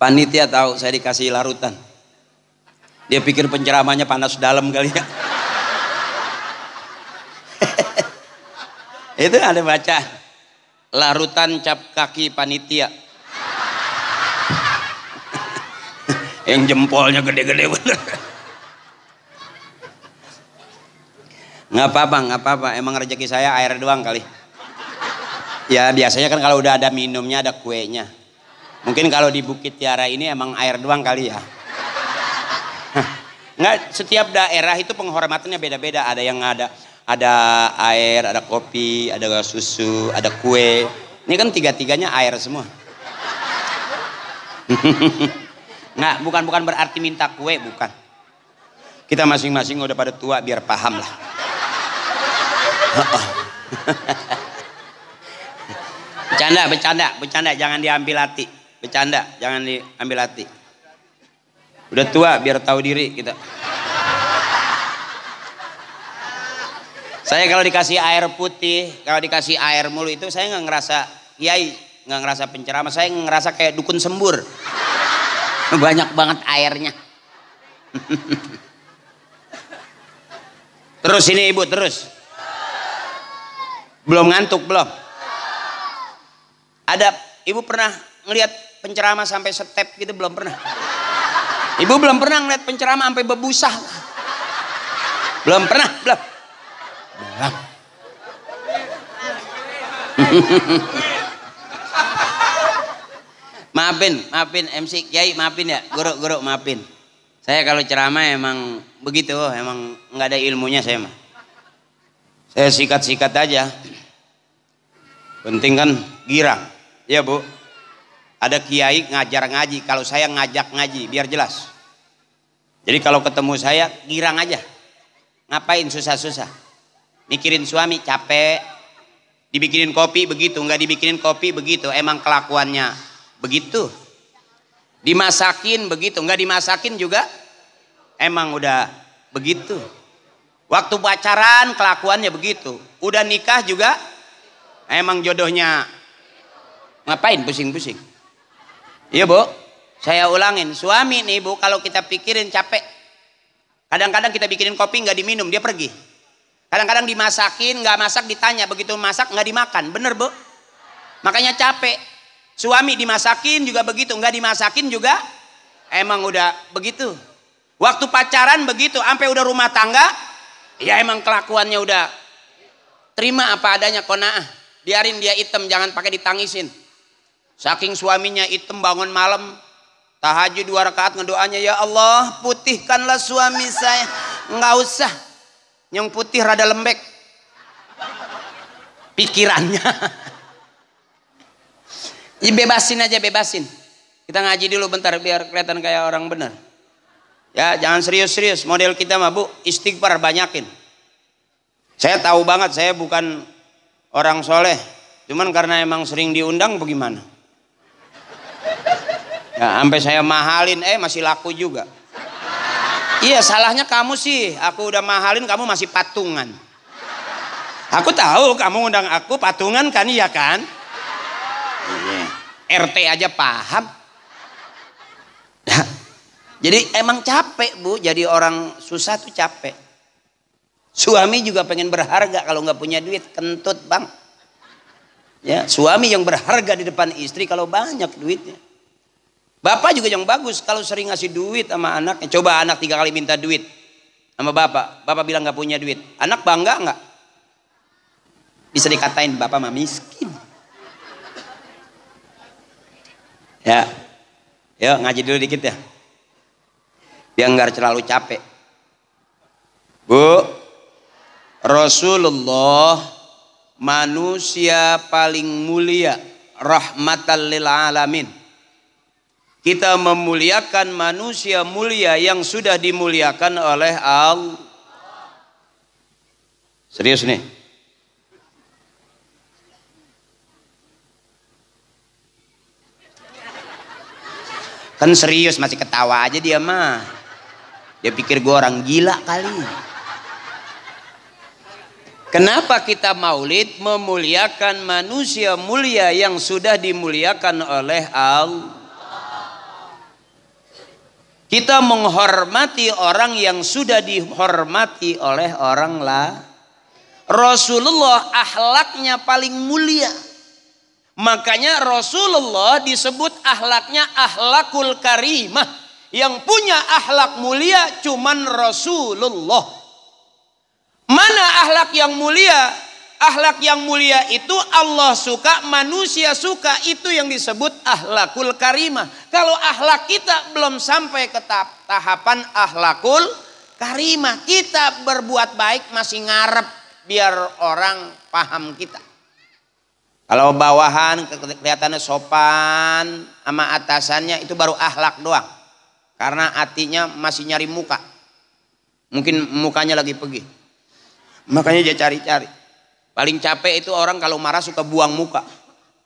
Panitia tahu saya dikasih larutan. Dia pikir penceramahnya panas dalam kali ya. Itu ada baca larutan cap kaki panitia. Yang jempolnya gede-gede bener. Nggak apa-apa. Emang rezeki saya air doang kali. Ya biasanya kan kalau udah ada minumnya ada kuenya. Mungkin kalau di Bukit Tiara ini emang air doang kali ya. Nggak, setiap daerah itu penghormatannya beda-beda. Ada yang ada air, ada kopi, ada susu, ada kue. Ini kan tiga-tiganya air semua. Nggak, bukan berarti minta kue, bukan. Kita masing-masing udah pada tua biar paham lah. Bercanda, jangan diambil hati. Bercanda, jangan diambil hati. Udah tua biar tahu diri kita. Saya kalau dikasih air putih, kalau dikasih air mulu itu saya nggak ngerasa kiai, nggak ngerasa penceramah, saya ngerasa kayak dukun sembur. Banyak banget airnya. Terus ini ibu terus. Belum ngantuk belum? Ada ibu pernah ngelihat penceramah sampai step gitu belum pernah? Ibu belum pernah ngeliat penceramah sampai bebusah? Belum pernah, belum. Maafin MC Kiai, maafin ya, guru maafin. Saya kalau ceramah emang begitu, emang nggak ada ilmunya saya mah. Saya sikat aja. Penting kan girang, ya Bu. Ada kiai ngajar ngaji, kalau saya ngajak ngaji biar jelas. Jadi kalau ketemu saya girang aja. Ngapain susah-susah? Mikirin suami capek, dibikinin kopi begitu, nggak dibikinin kopi begitu, emang kelakuannya begitu. Dimasakin begitu, nggak dimasakin juga emang udah begitu. Waktu pacaran kelakuannya begitu, udah nikah juga emang jodohnya. Ngapain pusing-pusing? Iya Bu, saya ulangin, suami nih Bu, kalau kita pikirin capek. Kadang-kadang kita bikinin kopi nggak diminum, dia pergi. Kadang-kadang dimasakin, nggak masak ditanya, begitu masak nggak dimakan, bener Bu? Makanya capek. Suami dimasakin juga begitu, nggak dimasakin juga emang udah begitu. Waktu pacaran begitu, sampai udah rumah tangga, ya emang kelakuannya udah terima apa adanya, qanaah. Biarin dia hitam, jangan pakai ditangisin. Saking suaminya hitam, bangun malam tahajud 2 rakaat ngedoanya, ya Allah putihkanlah suami saya. Nggak usah, yang putih rada lembek pikirannya. Ya bebasin aja, bebasin. Kita ngaji dulu bentar biar kelihatan kayak orang bener. Ya jangan serius-serius, model kita mah Bu, istighfar banyakin. Saya tahu banget saya bukan orang soleh, cuman karena emang sering diundang bagaimana. Ya sampai saya mahalin, masih laku juga. Iya salahnya kamu sih, aku udah mahalin kamu masih patungan. Aku tahu kamu undang aku patungan kan, iya kan? RT aja paham. Jadi emang capek Bu, jadi orang susah tuh capek. Suami juga pengen berharga, kalau nggak punya duit kentut Bang. Ya, suami yang berharga di depan istri kalau banyak duitnya. Bapak juga yang bagus kalau sering ngasih duit sama anaknya. Coba anak 3 kali minta duit sama bapak, bapak bilang nggak punya duit, anak bangga nggak? Bisa dikatain bapak mah miskin. Ya, yuk ngaji dulu dikit ya, biar nggak terlalu capek. Bu, Rasulullah manusia paling mulia, rahmatan lil alamin. Kita memuliakan manusia mulia yang sudah dimuliakan oleh Allah. Serius nih. Kan serius, masih ketawa aja dia mah. Dia pikir gue orang gila kali. Kenapa kita maulid? Memuliakan manusia mulia yang sudah dimuliakan oleh Allah. Kita menghormati orang yang sudah dihormati oleh orang lain. Rasulullah akhlaknya paling mulia. Makanya Rasulullah disebut akhlaknya akhlakul karimah. Yang punya akhlak mulia cuman Rasulullah. Mana akhlak yang mulia? Akhlak yang mulia itu Allah suka, manusia suka, itu yang disebut akhlakul karimah. Kalau akhlak kita belum sampai ke tahapan akhlakul karimah, kita berbuat baik masih ngarep biar orang paham kita. Kalau bawahan kelihatannya sopan sama atasannya, itu baru akhlak doang. Karena hatinya masih nyari muka. Mungkin mukanya lagi pergi. Makanya dia cari-cari. Paling capek itu orang kalau marah suka buang muka.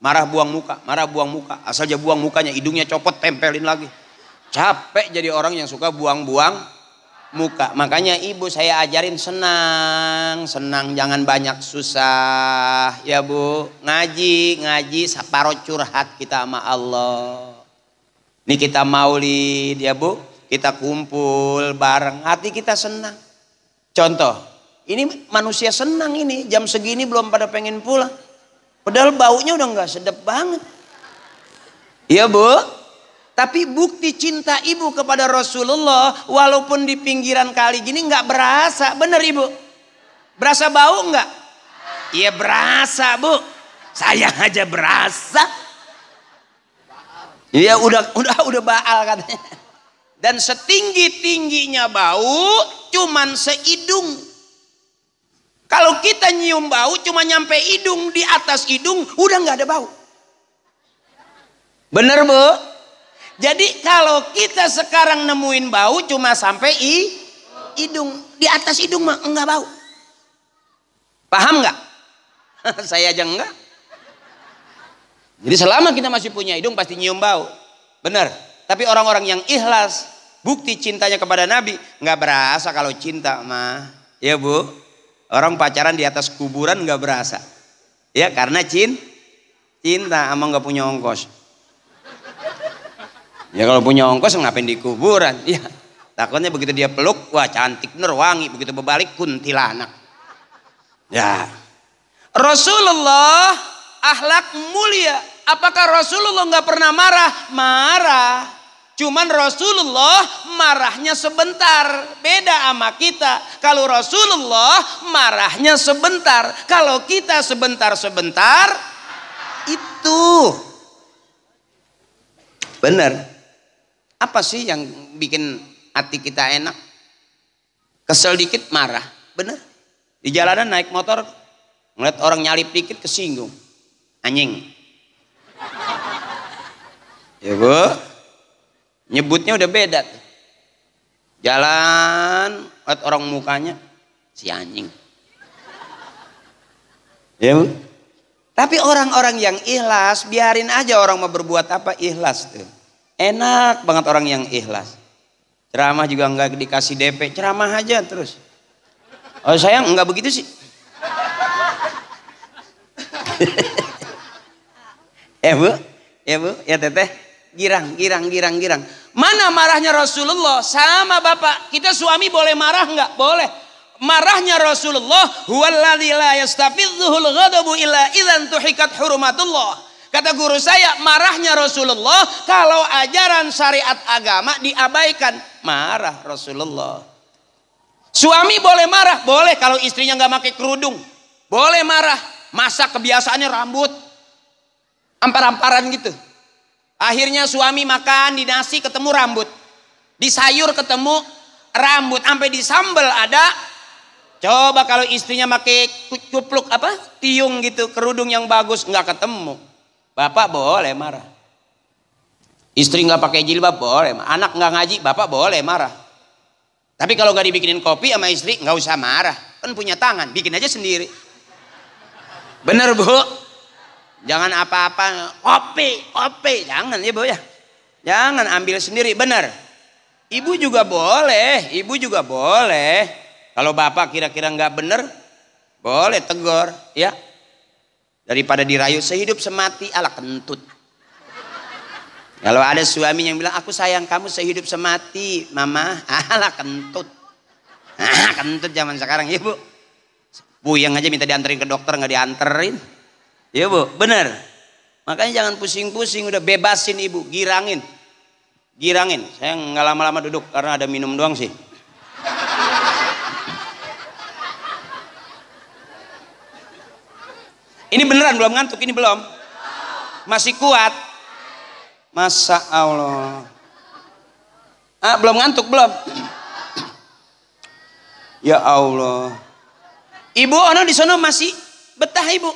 Marah buang muka, marah buang muka. Asal dia buang mukanya, hidungnya copot, tempelin lagi. Capek jadi orang yang suka buang-buang muka. Makanya ibu saya ajarin senang, jangan banyak susah. Ya bu, ngaji, separuh curhat kita sama Allah. Ini kita maulid ya bu, kita kumpul bareng, hati kita senang. Contoh. Ini manusia senang ini, jam segini belum pada pengen pulang. Padahal baunya udah nggak sedap banget. Iya bu, tapi bukti cinta ibu kepada Rasulullah, walaupun di pinggiran kali gini nggak berasa, bener ibu? Berasa bau nggak? Iya berasa bu, saya aja berasa. Iya udah baal katanya. Dan setinggi-tingginya bau, cuman seidung. Kalau kita nyium bau cuma nyampe hidung, di atas hidung udah nggak ada bau. Bener bu? Jadi kalau kita sekarang nemuin bau cuma sampai hidung, di atas hidung mah enggak bau. Paham nggak? Saya aja enggak. Jadi selama kita masih punya hidung pasti nyium bau. Bener. Tapi orang-orang yang ikhlas, bukti cintanya kepada Nabi, nggak berasa kalau cinta mah. Ya bu? Orang pacaran di atas kuburan nggak berasa, ya karena cinta, ama nggak punya ongkos. Ya kalau punya ongkos ngapain di kuburan? Ya takutnya begitu dia peluk, wah cantik bener wangi, begitu berbalik kuntilanak. Ya Rasulullah akhlak mulia. Apakah Rasulullah nggak pernah marah? Marah. Cuman Rasulullah marahnya sebentar. Beda sama kita. Kalau Rasulullah marahnya sebentar. Kalau kita sebentar-sebentar. Itu. Benar. Apa sih yang bikin hati kita enak? Kesel dikit marah. Benar. Di jalanan naik motor. Ngeliat orang nyalip dikit kesinggung. Anjing. Ya bu. Nyebutnya udah beda tuh. Jalan, lihat orang mukanya si anjing. Ya bu. Tapi orang-orang yang ikhlas, biarin aja orang mau berbuat apa, ikhlas tuh. Enak banget orang yang ikhlas. Ceramah juga nggak dikasih DP, ceramah aja terus. Oh sayang nggak begitu sih. Ya bu, ya teteh. Girang. Mana marahnya Rasulullah sama bapak? Kita suami boleh marah nggak? Boleh. Marahnya Rasulullah huwallazi la yastafidhuhul ghadabu illa idzan tuhikat hurumatullah. Kata guru saya, marahnya Rasulullah kalau ajaran syariat agama diabaikan. Marah Rasulullah. Suami boleh marah? Boleh kalau istrinya nggak pakai kerudung. Boleh marah. Masa kebiasaannya rambut ampar-amparan gitu. Akhirnya suami makan di nasi ketemu rambut, di sayur ketemu rambut, sampai di sambal ada. Coba kalau istrinya pakai cupluk apa, tiung gitu, kerudung yang bagus, nggak ketemu. Bapak boleh marah. Istri nggak pakai jilbab boleh, anak nggak ngaji, bapak boleh marah. Tapi kalau nggak dibikinin kopi sama istri, nggak usah marah, kan punya tangan, bikin aja sendiri. Bener bu? Jangan apa-apa kopi, jangan ya bu ya. Jangan ambil sendiri, benar. Ibu juga boleh. Kalau bapak kira-kira nggak bener, boleh tegur ya. Daripada dirayu sehidup semati ala kentut. Kalau ada suami yang bilang aku sayang kamu sehidup semati, mama, alah kentut. Kentut zaman sekarang, ya bu. Puyeng aja minta dianterin ke dokter nggak dianterin. Ya bu, bener. Makanya jangan pusing-pusing, udah bebasin ibu, girangin. Girangin. Saya nggak lama-lama duduk karena ada minum doang sih. Ini beneran belum ngantuk, ini belum. Masih kuat. Masa Allah. Belum ngantuk belum? Ya Allah. Ibu ono di sono masih betah ibu.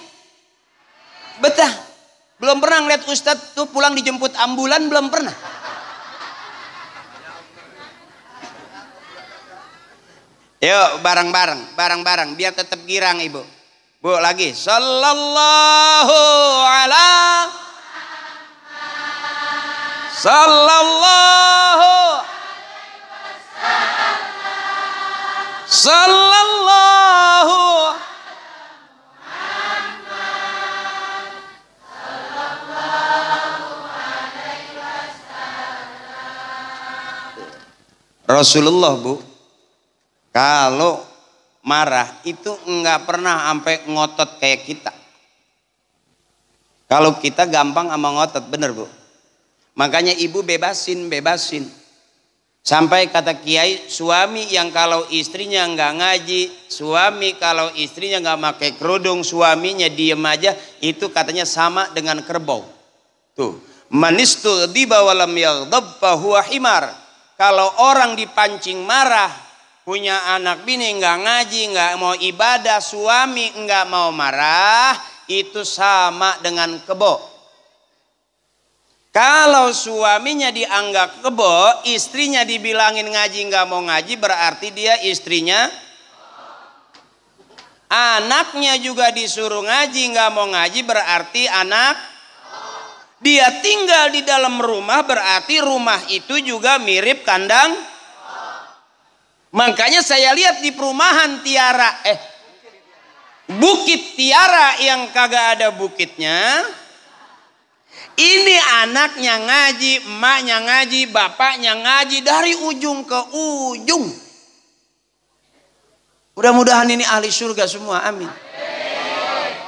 Betah. Belum pernah ngeliat Ustadz tuh pulang dijemput ambulan, belum pernah. Yuk bareng-bareng biar tetap girang ibu. Bu lagi. Sallallahu Rasulullah bu, kalau marah itu enggak pernah sampai ngotot kayak kita. Kalau kita gampang sama ngotot, bener bu. Makanya ibu bebasin. Sampai kata kiai, suami yang kalau istrinya nggak ngaji, suami kalau istrinya nggak pakai kerudung, suaminya diem aja, itu katanya sama dengan kerbau. Tuh, manistul diba walam yaghdab fahuwa himar. Kalau orang dipancing marah, punya anak bini nggak ngaji, nggak mau ibadah, suami nggak mau marah, itu sama dengan kebo. Kalau suaminya dianggap kebo, istrinya dibilangin ngaji nggak mau ngaji, berarti dia istrinya. Anaknya juga disuruh ngaji nggak mau ngaji, berarti anak. Dia tinggal di dalam rumah, berarti rumah itu juga mirip kandang. Makanya saya lihat di perumahan Bukit Tiara yang kagak ada bukitnya. Ini anaknya ngaji, emaknya ngaji, bapaknya ngaji dari ujung ke ujung. Mudah-mudahan ini ahli surga semua, amin.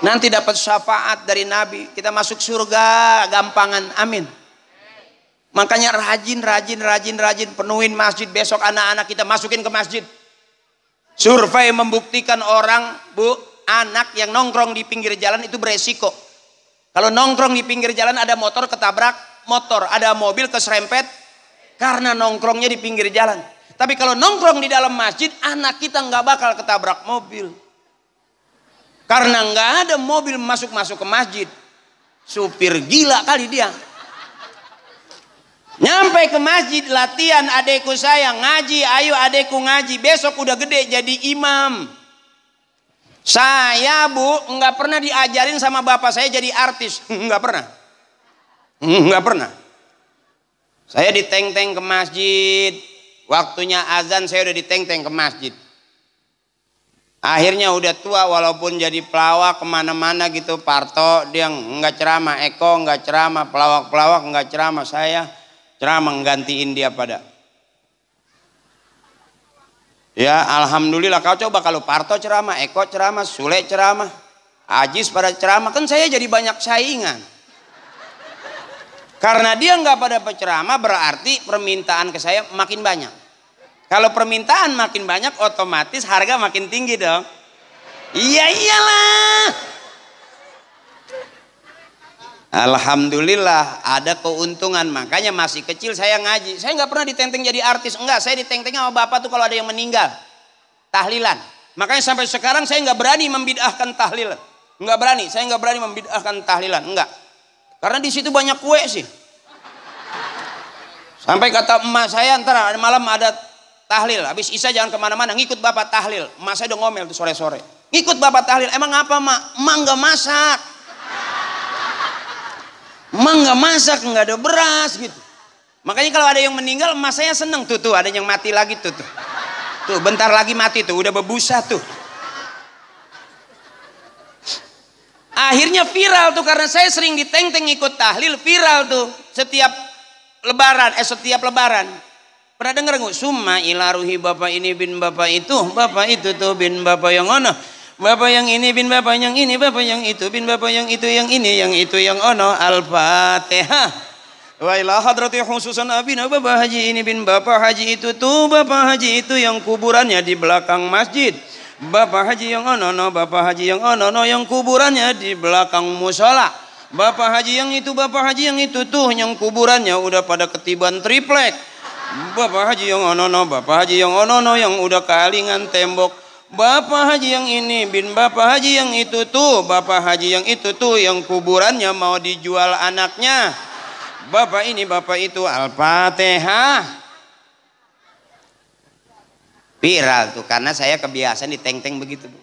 Nanti dapat syafaat dari Nabi, kita masuk surga gampangan, amin. Makanya rajin penuhin masjid. Besok anak-anak kita masukin ke masjid. Survei membuktikan orang, bu, anak yang nongkrong di pinggir jalan itu beresiko. Kalau nongkrong di pinggir jalan ada motor ketabrak motor, ada mobil keserempet karena nongkrongnya di pinggir jalan. Tapi kalau nongkrong di dalam masjid, anak kita nggak bakal ketabrak mobil. Karena nggak ada mobil masuk ke masjid. Supir gila kali dia. Nyampe ke masjid latihan, adekku saya ngaji, ayo adekku ngaji, besok udah gede jadi imam. Saya bu nggak pernah diajarin sama bapak saya jadi artis, nggak pernah. Saya diteng-teng ke masjid, waktunya azan saya udah diteng-teng ke masjid. Akhirnya udah tua walaupun jadi pelawak kemana-mana gitu, Parto dia nggak ceramah, Eko nggak ceramah, pelawak nggak ceramah, saya ceramah menggantiin dia pada. Ya alhamdulillah, kau coba kalau Parto ceramah, Eko ceramah, Sule ceramah, Ajis pada ceramah, kan saya jadi banyak saingan. Karena dia nggak pada penceramah berarti permintaan ke saya makin banyak. Kalau permintaan makin banyak otomatis harga makin tinggi dong. Iya iyalah. Alhamdulillah ada keuntungan, makanya masih kecil saya ngaji. Saya nggak pernah ditenteng jadi artis, enggak. Saya ditenteng sama bapak tuh kalau ada yang meninggal, tahlilan. Makanya sampai sekarang saya nggak berani membid'ahkan tahlilan, nggak berani. Saya nggak berani membid'ahkan tahlilan, enggak. Karena di situ banyak kue sih. Sampai kata emak saya, ntar malam ada tahlil, habis isya jangan kemana-mana, ngikut bapak tahlil. Emak saya udah ngomel tuh sore-sore, ngikut bapak tahlil. Emang apa mak? Emak nggak masak. Emang nggak masak, nggak ada beras gitu. Makanya kalau ada yang meninggal, emak saya seneng tuh ada yang mati lagi tuh. Tuh bentar lagi mati tuh, udah berbusa tuh. Akhirnya viral tuh karena saya sering diteng-teng ikut tahlil, viral tuh. Setiap lebaran, setiap lebaran. Pernah dengar nggak? Summa ila ruhi bapak ini bin bapak itu tuh bin bapak yang ono. Bapak yang ini bin bapak yang ini, bapak yang itu bin bapak yang itu yang ini yang itu yang ono. Al-Fatihah. Wa ila hadrati khususan abina bapak haji ini bin bapak haji itu tuh bapak haji itu yang kuburannya di belakang masjid. Bapak haji yang ono, bapak haji yang ono yang kuburannya di belakang musola. Bapak haji yang itu, bapak haji yang itu tuh yang kuburannya udah pada ketiban triplek. Bapak haji yang ono, bapak haji yang ono yang udah kalingan tembok. Bapak haji yang ini bin bapak haji yang itu tuh, bapak haji yang itu tuh yang kuburannya mau dijual anaknya. Bapak ini bapak itu. Al-Fatihah. Viral tuh karena saya kebiasaan diteng-teng begitu, Bu.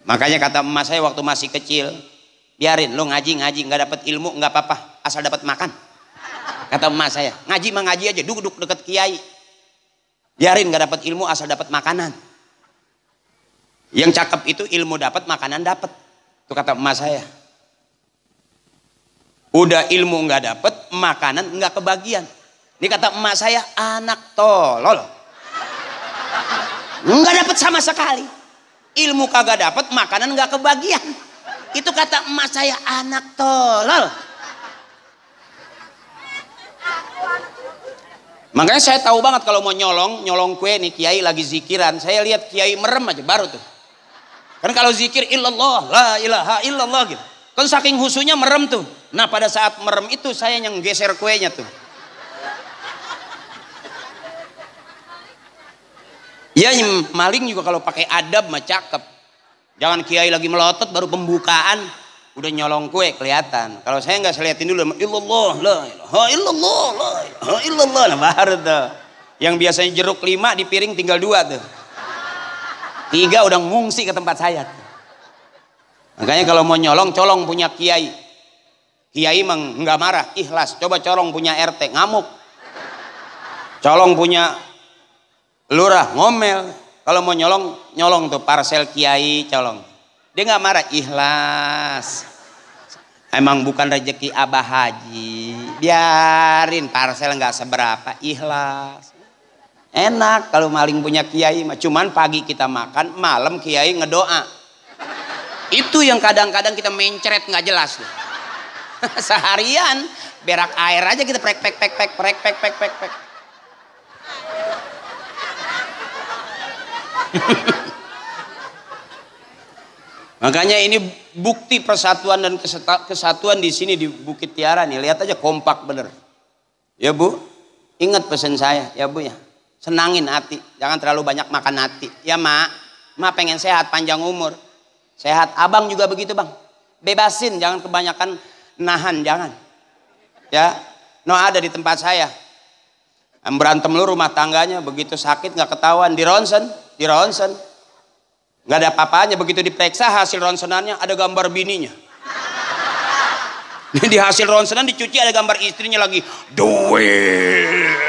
Makanya kata emas saya waktu masih kecil, biarin lo ngaji nggak dapat ilmu nggak apa-apa asal dapat makan. Kata emas saya, ngaji mah ngaji aja, duduk deket kiai, biarin nggak dapat ilmu asal dapat makanan. Yang cakep itu ilmu dapat, makanan dapat. Itu kata emas saya. Udah ilmu nggak dapat, makanan nggak kebagian. Ini kata emas saya, anak tolol. Nggak dapat sama sekali, ilmu kagak dapat, makanan nggak kebagian. Itu kata emas saya, anak tolol. Makanya saya tahu banget kalau mau nyolong kue nih, kiai lagi zikiran, saya lihat kiai merem aja baru tuh. Kan kalau zikir illallah la ilaha illallah gitu, kan saking husunya merem tuh. Nah pada saat merem itu saya yang geser kuenya tuh. Ya maling juga kalau pakai adab mah cakep. Jangan kiai lagi melotot baru pembukaan udah nyolong kue kelihatan. Kalau saya nggak seliatin dulu, illallah la ilaha illallah la ilaha illallah, nah baru tuh. Yang biasanya jeruk 5 di piring tinggal 2 tuh. 3 udah ngungsi ke tempat saya tuh. Makanya kalau mau nyolong, colong punya kiai. Kiai emang nggak marah, ikhlas. Coba colong punya RT ngamuk. Colong punya lurah ngomel. Kalau mau nyolong tuh parsel kiai colong. Dia nggak marah, ikhlas. Emang bukan rezeki Abah Haji. Biarin parsel nggak seberapa, ikhlas. Enak kalau maling punya kiai. Cuman pagi kita makan, malam kiai ngedoa. Itu yang kadang-kadang kita mencret nggak jelas. Seharian berak air aja kita prek. Makanya ini bukti persatuan dan kesatuan di sini di Bukit Tiara nih. Lihat aja kompak bener. Ya Bu, ingat pesan saya ya Bu ya. Senangin hati, jangan terlalu banyak makan hati. Ya Mak pengen sehat panjang umur. Sehat, abang juga begitu Bang. Bebasin, jangan kebanyakan nahan, jangan. Ya, ada di tempat saya. Berantem lu rumah tangganya, begitu sakit nggak ketahuan, di ronsen. Nggak ada apa-apanya, begitu diperiksa hasil ronsenannya ada gambar bininya. Di hasil ronsenan dicuci ada gambar istrinya lagi. Duit.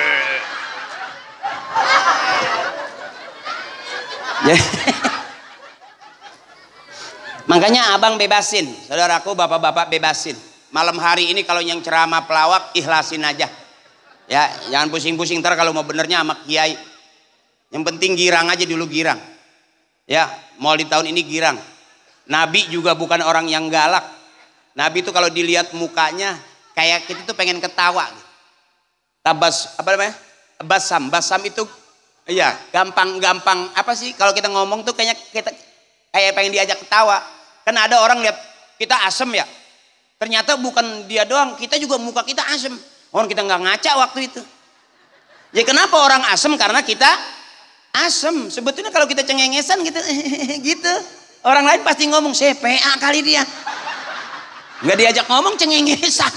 Makanya abang bebasin, saudaraku, bapak-bapak bebasin. Malam hari ini kalau yang ceramah pelawak ikhlasin aja. Ya, jangan pusing-pusing ntar kalau mau benernya sama kiai. Yang penting girang aja dulu, girang. Ya, mau di tahun ini girang. Nabi juga bukan orang yang galak. Nabi itu kalau dilihat mukanya kayak kita tuh pengen ketawa. Basam itu iya, gampang apa sih kalau kita ngomong tuh kayak pengen diajak ketawa. Kan ada orang lihat kita asem ya. Ternyata bukan dia doang, kita juga muka kita asem. Orang kita nggak ngaca waktu itu. Ya kenapa orang asem? Karena kita asem. Sebetulnya kalau kita cengengesan gitu, gitu. Orang lain pasti ngomong CPA kali dia. Nggak diajak ngomong cengengesan.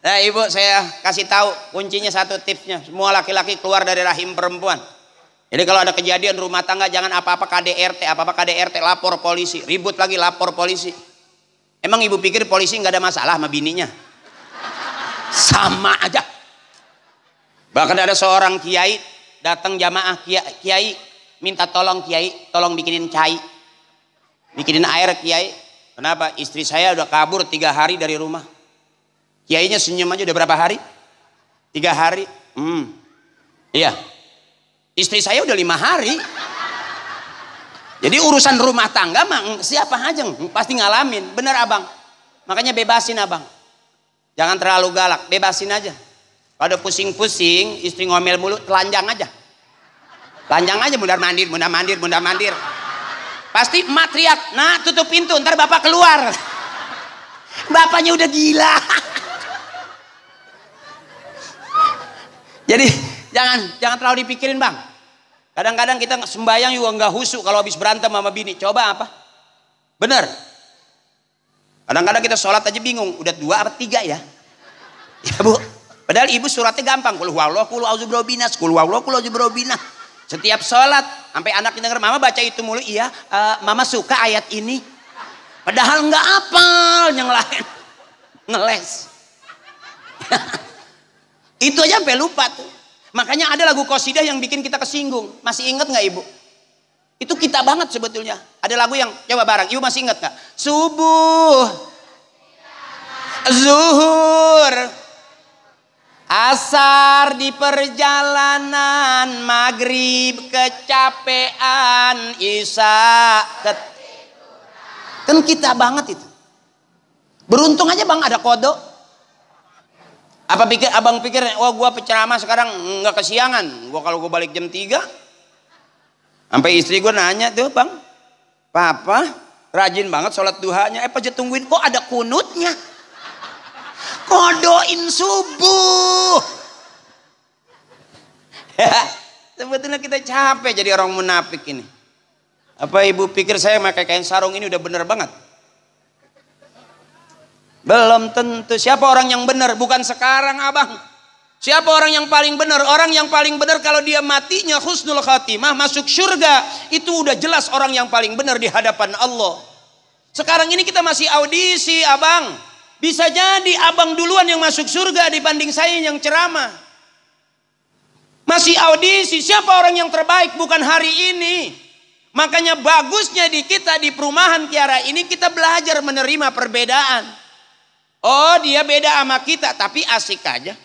Nah Ibu, saya kasih tahu kuncinya, satu tipsnya. Semua laki-laki keluar dari rahim perempuan. Jadi kalau ada kejadian rumah tangga jangan apa-apa KDRT, lapor polisi, ribut lagi lapor polisi. Emang Ibu pikir polisi nggak ada masalah sama bininya? Sama aja. Bahkan ada seorang kiai datang jamaah, kiai minta tolong, kiai tolong bikinin cai, bikinin air kiai. Kenapa? Istri saya udah kabur 3 hari dari rumah. Kiainya senyum aja udah berapa hari? 3 hari. Iya. Istri saya udah 5 hari. Jadi urusan rumah tangga mah siapa aja pasti ngalamin. Bener abang. Makanya bebasin abang. Jangan terlalu galak, bebasin aja. Kalau pusing-pusing, istri ngomel mulu, telanjang aja. Telanjang aja, mundar mandir. Pasti emak teriak, nah tutup pintu, ntar bapak keluar. Bapaknya udah gila. Jadi jangan terlalu dipikirin bang. Kadang-kadang kita sembahyang juga nggak husuk kalau habis berantem sama bini. Coba apa? Bener. Kadang-kadang kita sholat aja bingung, udah 2 apa 3 ya? Ya bu. Padahal ibu suratnya gampang. Qul huwallahu qul a'udzu binas, qul huwallahu qul a'udzu binas. Setiap sholat sampai anaknya denger mama baca itu mulu, iya, mama suka ayat ini. Padahal nggak apal yang lain. Ngeles. Itu aja sampai lupa tuh. Makanya ada lagu qasidah yang bikin kita kesinggung. Masih inget nggak ibu? Itu kita banget sebetulnya. Ada lagu yang coba bareng. Ibu masih inget nggak? Subuh, zuhur, asar di perjalanan, maghrib kecapean, isya kan kita banget itu. Beruntung aja bang ada kodok. Apa abang pikir, wah gua penceramah sekarang nggak kesiangan. Kalau gua balik jam 3, sampai istri gua nanya tuh bang, papa rajin banget sholat duhanya. Pas tungguin kok ada kunutnya. Kodoin subuh. Ya, sebetulnya kita capek jadi orang munafik ini. Apa ibu pikir saya pakai kain sarung ini udah bener banget? Belum tentu. Siapa orang yang benar? Bukan sekarang abang. Siapa orang yang paling benar? Orang yang paling benar kalau dia matinya husnul khatimah, masuk surga, itu udah jelas orang yang paling benar di hadapan Allah. Sekarang ini kita masih audisi abang. Bisa jadi abang duluan yang masuk surga dibanding saya yang ceramah. Masih audisi. Siapa orang yang terbaik? Bukan hari ini. Makanya bagusnya di kita di perumahan Kiara ini kita belajar menerima perbedaan. Oh dia beda sama kita tapi asik aja.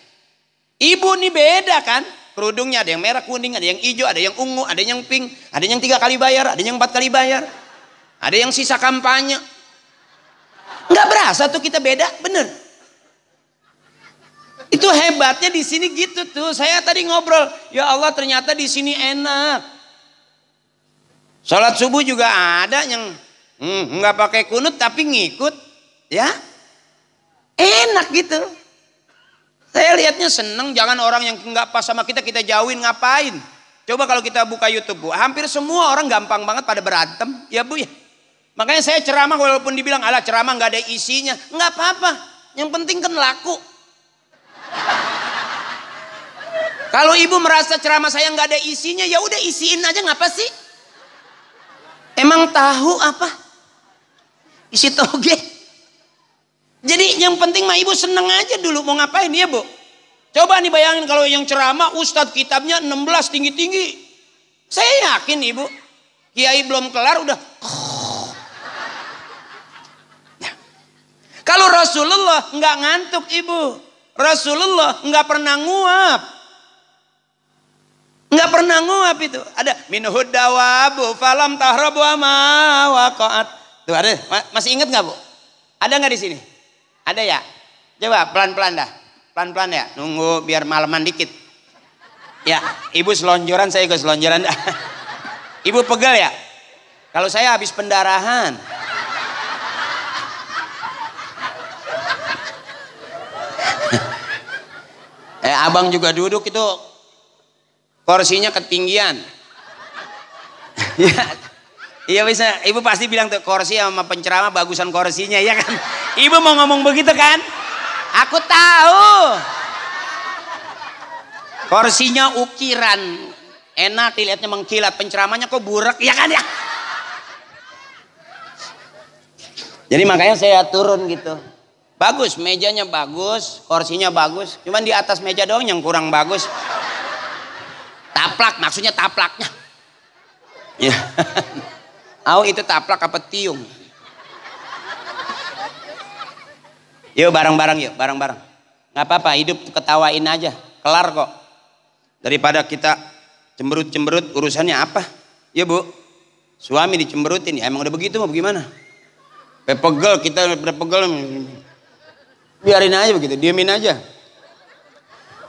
Ibu nih beda kan. Kerudungnya ada yang merah kuning, ada yang hijau, ada yang ungu, ada yang pink, ada yang 3 kali bayar, ada yang 4 kali bayar, ada yang sisa kampanye. Nggak berasa tuh kita beda, bener. Itu hebatnya di sini gitu tuh. Saya tadi ngobrol, ya Allah ternyata di sini enak. Sholat subuh juga ada yang nggak pakai kunut tapi ngikut, ya. Enak gitu. Saya lihatnya seneng. Jangan orang yang nggak pas sama kita jauhin, ngapain? Coba kalau kita buka YouTube bu, hampir semua orang gampang banget pada berantem, ya bu ya. Makanya saya ceramah walaupun dibilang alah ceramah nggak ada isinya, nggak apa-apa. Yang penting kan laku. Kalau ibu merasa ceramah saya nggak ada isinya, ya udah isiin aja, ngapa sih? Emang tahu apa? Isi toge. Jadi yang penting mah ibu seneng aja dulu mau ngapain ya bu. Coba nih bayangin kalau yang ceramah ustadz kitabnya 16 tinggi-tinggi. Saya yakin ibu, kiai belum kelar udah. Kalau Rasulullah nggak ngantuk ibu. Rasulullah nggak pernah nguap. Nggak pernah nguap itu. Ada minhud dawabu falam tahrabu ama waqaat. Tuh ada, masih ingat nggak bu? Ada nggak di sini? Ada ya? Coba pelan-pelan dah. Pelan-pelan ya. Nunggu biar malaman dikit. Ya, ibu selonjoran, saya juga selonjoran dah. Ibu pegel ya? Kalau saya habis pendarahan. Abang juga duduk itu kursinya ketinggian. Ya. Iya bisa, ibu pasti bilang tuh kursi sama penceramah bagusan kursinya ya kan. Ibu mau ngomong begitu kan? Aku tahu. Kursinya ukiran, enak dilihatnya mengkilat, penceramahnya kok burak ya kan ya. Jadi makanya saya turun gitu. Bagus, mejanya bagus, kursinya bagus. Cuman di atas meja doang yang kurang bagus. Taplak, maksudnya taplaknya. Ya. Oh itu taplak apa tiung? Yuk bareng-bareng yuk, bareng-bareng. Nggak apa-apa, hidup ketawain aja, kelar kok. Daripada kita cemberut-cemberut, urusannya apa? Ya bu, suami dicemberutin, ya emang udah begitu mau gimana? Pegel, kita udah pegel, biarin aja begitu, diemin aja.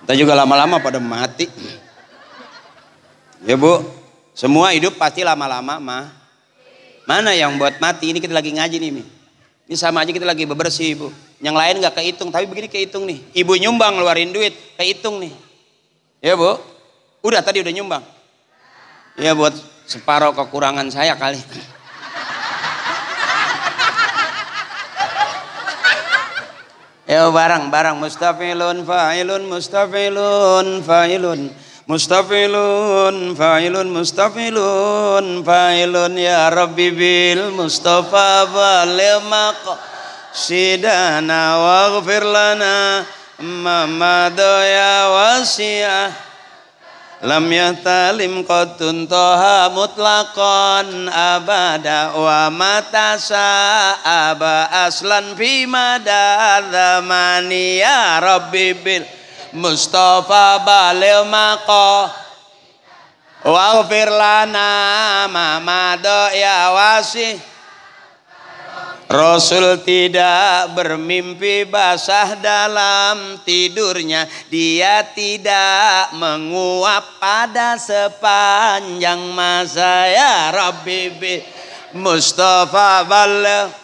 Kita juga lama-lama pada mati. Ya bu, semua hidup pasti lama-lama mah. Mana yang buat mati? Ini kita lagi ngaji nih. Ini sama aja kita lagi bebersih bu. Yang lain nggak kehitung, tapi begini kehitung nih. Ibu nyumbang ngeluarin duit, kehitung nih. Ya bu, udah tadi udah nyumbang. Ya buat separuh kekurangan saya kali. Ya barang-barang mustafilun fa'ilun mustafilun fa'ilun mustafilun fa'ilun mustafilun fa'ilun ya Rabbi bil Mustafa baligh maqsidana waghfir lana ma ya wasi'ah lam yahtalim qatun toha mutlaqan abada wa matasa aba aslan fi madadzamani ya Rabbi bil Mustafa baligh maqa waghfir lana ma ya wasi. Rasul tidak bermimpi basah dalam tidurnya. Dia tidak menguap pada sepanjang masa ya Rabbi bi Mustafa baligh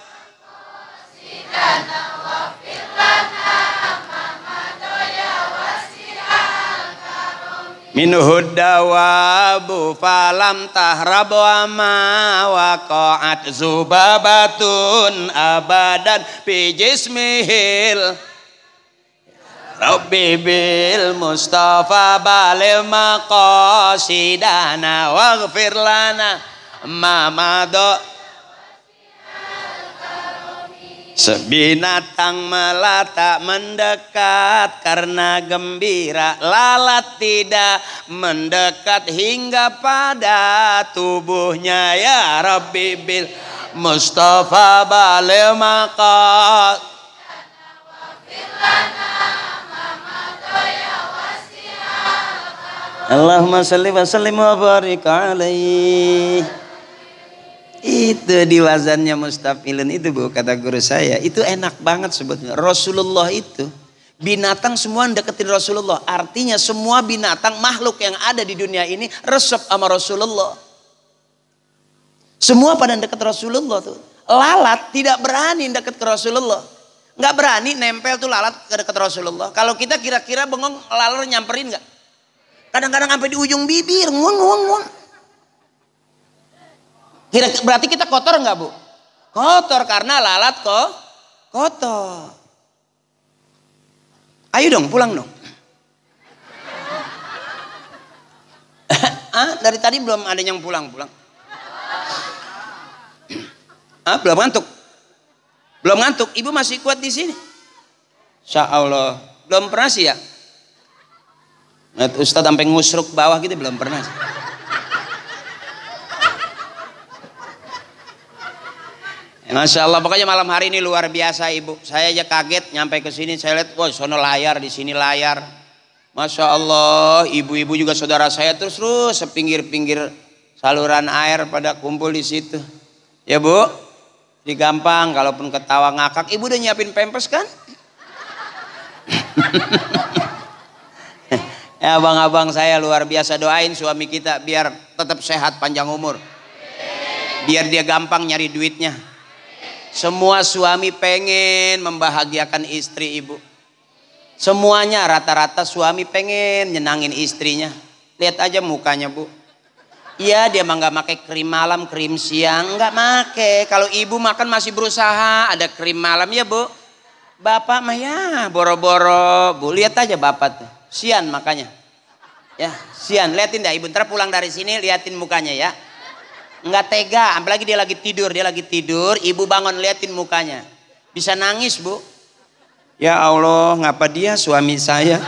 minhud dawabu falam tahrab wa ma waqa'at zubabatun abadan fi jismihil Rabbi bil Mustafa baligh maqasidana waghfir lana ma madha. Sebinatang melata mendekat karena gembira, lalat tidak mendekat hingga pada tubuhnya ya Rabbi bil Mustafa baligh maqad. Allahumma salli wa sallim wa barik alaihi. Itu di wazannya mustafilun itu bu, kata guru saya, itu enak banget sebetulnya. Rasulullah itu binatang semua deketin Rasulullah, artinya semua binatang makhluk yang ada di dunia ini resep sama Rasulullah. Semua pada deket Rasulullah tuh. Lalat tidak berani deket ke Rasulullah, nggak berani nempel tuh lalat ke deket Rasulullah. Kalau kita kira-kira bengong, lalat nyamperin nggak? Kadang-kadang sampai di ujung bibir, nguang. Berarti kita kotor enggak bu? Kotor karena lalat kok kotor. Ayo dong pulang dong. Dari tadi belum ada yang pulang. Belum ngantuk. Belum ngantuk. Ibu masih kuat di sini. Insya Allah. Belum pernah sih ya. Ustadz sampai ngusruk bawah gitu belum pernah sih. Masya Allah, pokoknya malam hari ini luar biasa ibu. Saya aja kaget nyampe ke sini, saya lihat, wah sono layar, di sini layar. Masya Allah, ibu-ibu juga saudara saya terus sepinggir-pinggir saluran air pada kumpul di situ. Ya bu, jadi gampang, kalaupun ketawa ngakak, ibu udah nyiapin pampers kan? Ya abang-abang saya luar biasa, doain suami kita biar tetap sehat panjang umur. Biar dia gampang nyari duitnya. Semua suami pengen membahagiakan istri ibu. Semuanya rata-rata suami pengen nyenangin istrinya. Lihat aja mukanya bu. Iya dia mah nggak pakai krim malam, krim siang nggak make. Kalau ibu makan masih berusaha ada krim malam ya bu. Bapak mah ya boro-boro bu. Lihat aja bapak tuh. Sian makanya. Ya sian. Liatin dah ibu. Ntar pulang dari sini liatin mukanya ya. Nggak tega, apalagi dia lagi tidur, ibu bangun liatin mukanya, bisa nangis bu. Ya Allah, ngapa dia suami saya?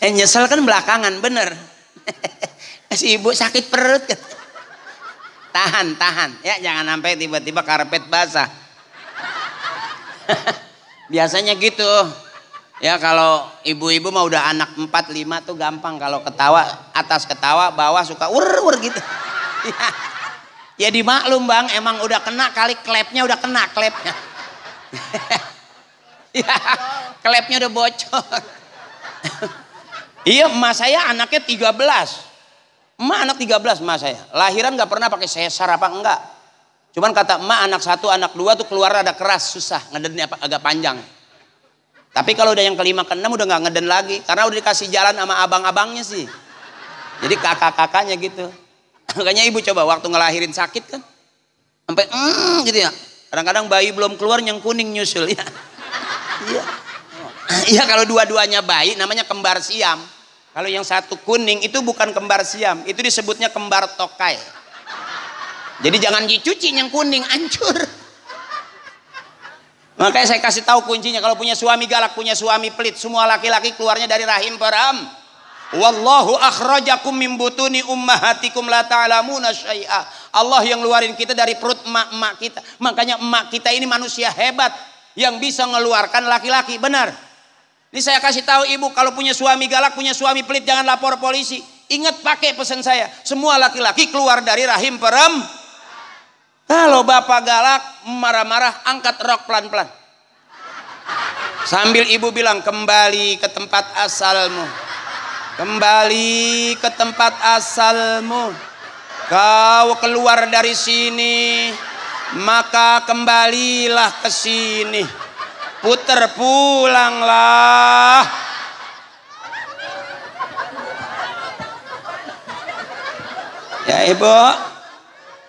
Nyesel kan belakangan, bener. Si ibu sakit perut. Tahan, ya jangan sampai tiba-tiba karpet basah. Biasanya gitu. Ya kalau ibu-ibu mah udah anak 4, 5 tuh gampang, kalau ketawa atas ketawa bawah suka wur gitu. Ya dimaklum bang, emang udah kena kali klepnya udah kena klepnya. Ya, klepnya udah bocor. Iya, emak saya anaknya 13. Emak anak 13 emak saya. Lahiran nggak pernah pakai sesar apa enggak. Cuman kata emak anak 1, anak 2 tuh keluar ada keras, susah, ngedennya agak panjang. Tapi kalau udah yang kelima keenam udah nggak ngeden lagi, karena udah dikasih jalan sama abang-abangnya sih. Jadi kakak-kakaknya gitu. Makanya ibu coba waktu ngelahirin sakit kan, sampai gitu ya. Kadang-kadang bayi belum keluar yang kuning nyusul ya. Iya. Iya kalau dua-duanya bayi namanya kembar siam. Kalau yang satu kuning itu bukan kembar siam, itu disebutnya kembar tokai. Jadi jangan dicuci yang kuning, hancur. Makanya saya kasih tahu kuncinya, kalau punya suami galak, punya suami pelit, semua laki-laki keluarnya dari rahim peram. Wallahu akhrajakum min butuni ummahatikum la ta'lamuna syai'a. Allah yang ngeluarin kita dari perut emak-emak kita. Makanya emak kita ini manusia hebat yang bisa ngeluarkan laki-laki, benar. Ini saya kasih tahu ibu, kalau punya suami galak, punya suami pelit, jangan lapor polisi. Ingat pakai pesan saya, semua laki-laki keluar dari rahim peram. Kalau bapak galak, marah-marah, angkat rok pelan-pelan. Sambil ibu bilang, kembali ke tempat asalmu. Kembali ke tempat asalmu. Kau keluar dari sini, maka kembalilah ke sini. Puter pulanglah. Ya ibu,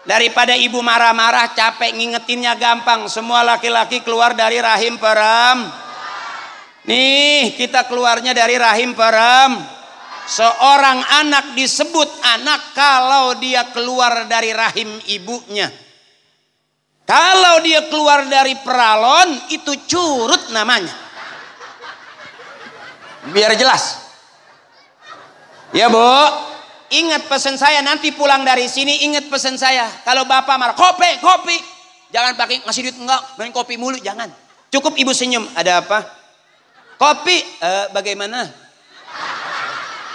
daripada ibu marah-marah capek ngingetinnya gampang. Semua laki-laki keluar dari rahim peram. Nih kita keluarnya dari rahim peram. Seorang anak disebut anak kalau dia keluar dari rahim ibunya. Kalau dia keluar dari peralon itu curut namanya. Biar jelas. Ya bu, ingat pesan saya, nanti pulang dari sini ingat pesan saya. Kalau bapak marah, kopi. Jangan pakai ngasih duit, enggak, main kopi mulu, jangan. Cukup ibu senyum, ada apa? Kopi, bagaimana?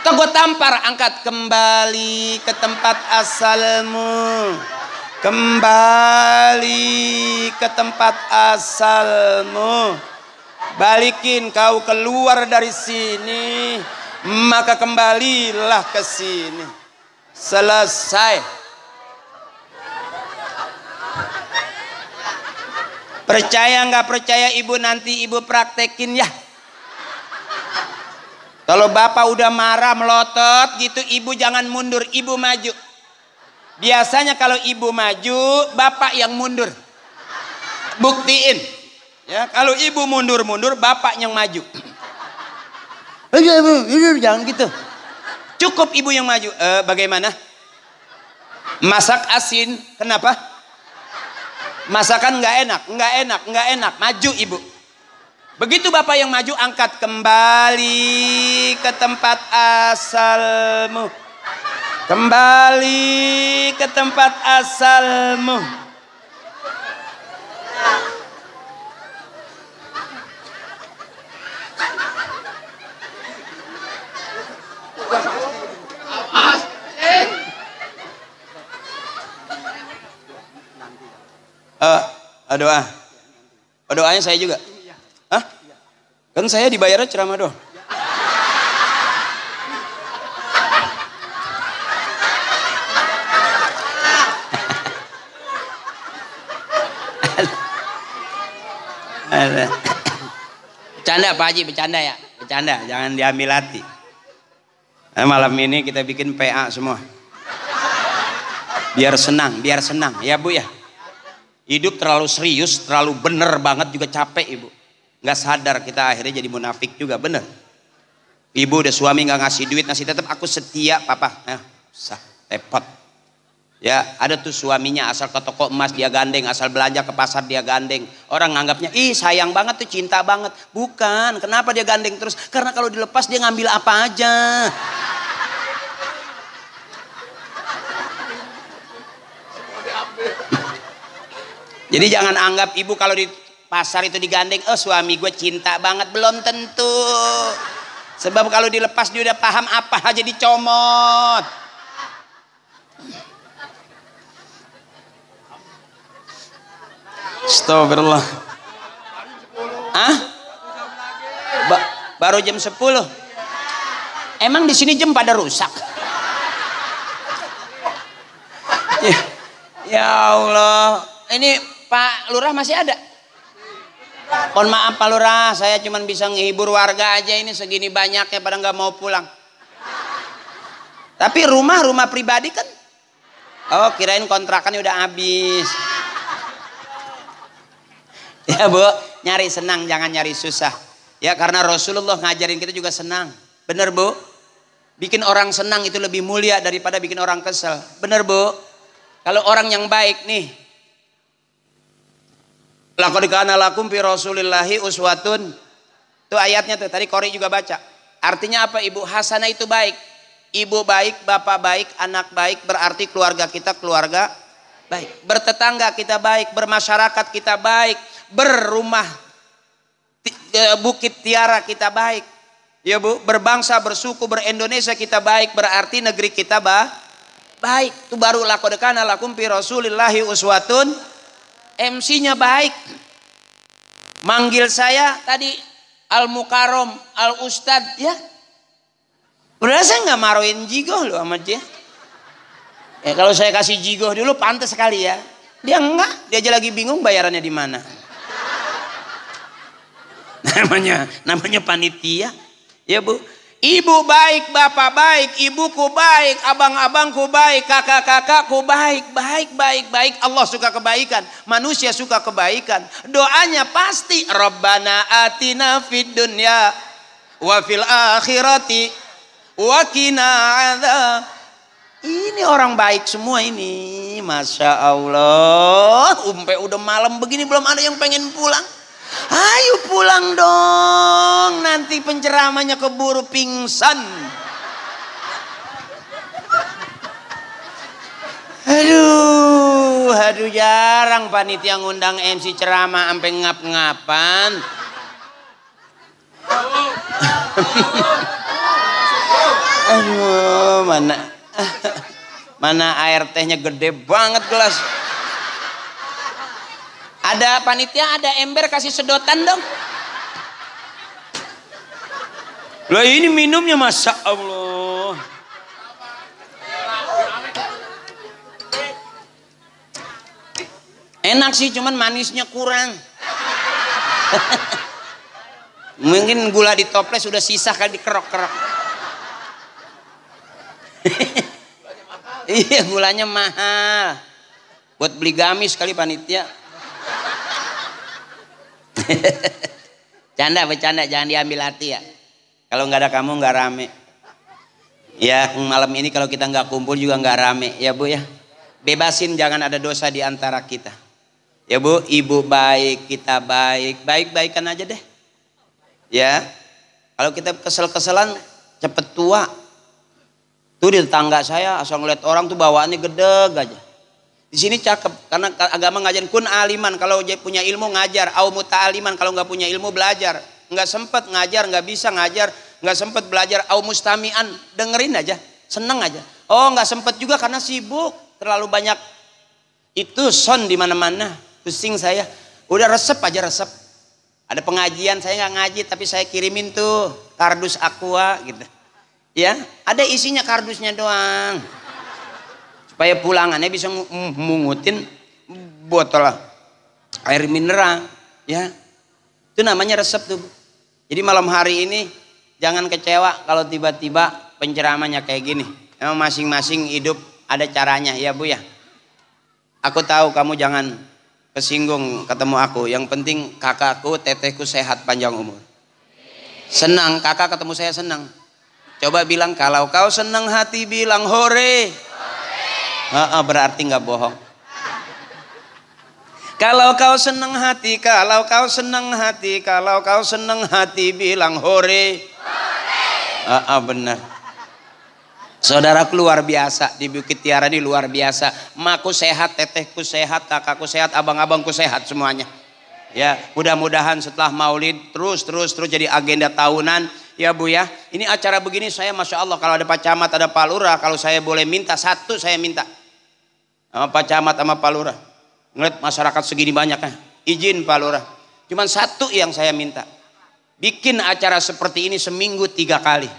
Tuh gue tampar, angkat, kembali ke tempat asalmu. Kembali ke tempat asalmu. Balikin, kau keluar dari sini, maka kembalilah ke sini. Selesai. Percaya nggak percaya ibu, nanti ibu praktekin ya. Kalau bapak udah marah melotot gitu, ibu jangan mundur, ibu maju. Biasanya kalau ibu maju, bapak yang mundur. Buktiin. Ya, kalau ibu mundur, bapak yang maju. Jangan gitu. Cukup ibu yang maju. Bagaimana? Masak asin, kenapa? Masakan nggak enak. Maju ibu. Begitu bapak yang maju, angkat, kembali ke tempat asalmu. Kembali ke tempat asalmu. Doa. Doanya saya juga. Hah? Kan saya dibayarnya ceramah doang. Bercanda Pak Haji, bercanda ya, bercanda, jangan diambil hati. Malam ini kita bikin PA semua, biar senang ya bu ya. Hidup terlalu serius, terlalu bener banget juga capek ibu. Nggak sadar kita akhirnya jadi munafik juga, bener. Ibu udah suami nggak ngasih duit, ngasih tetap aku setia papa, repot. Ya ada tuh suaminya asal ke toko emas dia gandeng, asal belanja ke pasar dia gandeng. Orang nganggapnya ih sayang banget tuh, cinta banget. Bukan, kenapa dia gandeng terus? Karena kalau dilepas dia ngambil apa aja. Jadi jangan anggap ibu kalau di pasar itu digandeng, oh suami gue cinta banget, belum tentu. Sebab kalau dilepas dia udah paham apa aja dicomot. Astagfirullah. Ah? Baru jam 10. Emang di sini jam pada rusak? Ya Allah. Ini Pak Lurah masih ada? Mohon maaf Pak Lurah, saya cuma bisa menghibur warga aja, ini segini banyaknya pada nggak mau pulang. Tapi rumah pribadi kan? Oh kirain kontrakannya udah habis. Ya Bu, nyari senang jangan nyari susah. Ya karena Rasulullah ngajarin kita juga senang. Bener Bu? Bikin orang senang itu lebih mulia daripada bikin orang kesel. Bener Bu? Kalau orang yang baik nih, laqad kana lakum fi Rasulillahi uswatun. Itu ayatnya tuh, tadi Kori juga baca. Artinya apa Ibu? Hasanah itu baik. Ibu baik, bapak baik, anak baik, berarti keluarga kita keluarga baik. Bertetangga kita baik, bermasyarakat kita baik, berrumah Bukit Tiara kita baik. Ya Bu, berbangsa, bersuku, berindonesia kita baik, berarti negeri kita baik. Itu baru laqad kana lakum fi Rasulillahi uswatun. MC-nya baik. Manggil saya tadi Al-Mukarrom, Al-Ustad ya. Udah saya nggak maroin jigoh loh sama dia. Ya kalau saya kasih jigoh dulu pantas sekali ya. Dia enggak, dia aja lagi bingung bayarannya di mana. Namanya panitia. Ya Bu. Ibu baik, bapak baik, ibuku baik, abang-abangku baik, kakak-kakakku baik. Allah suka kebaikan, manusia suka kebaikan. Doanya pasti Rabbana atina fid dunya wa fil akhirati wa qina adzab. Ini orang baik semua ini, Masya Allah. Udah malam begini belum ada yang pengen pulang. Ayo pulang dong, nanti penceramahnya keburu pingsan. Aduh jarang panitia ngundang MC ceramah sampai ngap-ngapan. Aduh, mana air tehnya gede banget gelas. Ada panitia, ada ember, kasih sedotan dong. Loh ini minumnya Masya Allah. Enak sih, cuman manisnya kurang. Mungkin gula di toples sudah sisa kali dikerok-kerok. Iya gulanya mahal. Buat beli gamis kali panitia. Bercanda jangan diambil hati ya. Kalau nggak ada kamu nggak rame. Ya malam ini kalau kita nggak kumpul juga nggak rame ya Bu ya. Bebasin jangan ada dosa di antara kita. Ya Bu, ibu baik, kita baik-baikan aja deh. Ya. Kalau kita kesel-keselan cepet tua. Tuh di tetangga saya asal ngeliat orang tuh bawaannya gedeg aja. Di sini cakep karena agama ngajarin kun aliman, kalau punya ilmu ngajar, au muta'aliman kalau nggak punya ilmu belajar, nggak sempet ngajar, nggak bisa ngajar, nggak sempet belajar, au mustami'an dengerin aja, seneng aja. Oh nggak sempet juga karena sibuk, terlalu banyak itu son di mana-mana, pusing saya. Udah resep aja resep. Ada pengajian saya nggak ngaji tapi saya kirimin tuh kardus aqua gitu, ya ada isinya kardusnya doang. Supaya pulangannya bisa mungutin botol air mineral ya. Itu namanya resep tuh. Jadi malam hari ini jangan kecewa kalau tiba-tiba penceramahnya kayak gini. Emang masing-masing hidup ada caranya ya Bu ya. Aku tahu kamu jangan kesinggung ketemu aku. Yang penting kakakku, tetehku sehat panjang umur. Senang kakak ketemu saya senang. Coba bilang kalau kau senang hati bilang hore. Berarti nggak bohong. Kalau kau senang hati, kalau kau senang hati, kalau kau senang hati bilang hore. Benar. Saudaraku luar biasa di Bukit Tiara ini, luar biasa. Emakku sehat, tetehku sehat, kakakku sehat, abang-abangku sehat semuanya. Ya, mudah-mudahan setelah Maulid terus jadi agenda tahunan. Ya Bu ya, ini acara begini saya Masya Allah, kalau ada Pak Camat, ada Pak Lurah, kalau saya boleh minta satu, saya minta sama Pak Camat sama Pak Lurah. Ngeliat masyarakat segini banyaknya, izin Pak Lurah, cuman satu yang saya minta, bikin acara seperti ini seminggu 3 kali.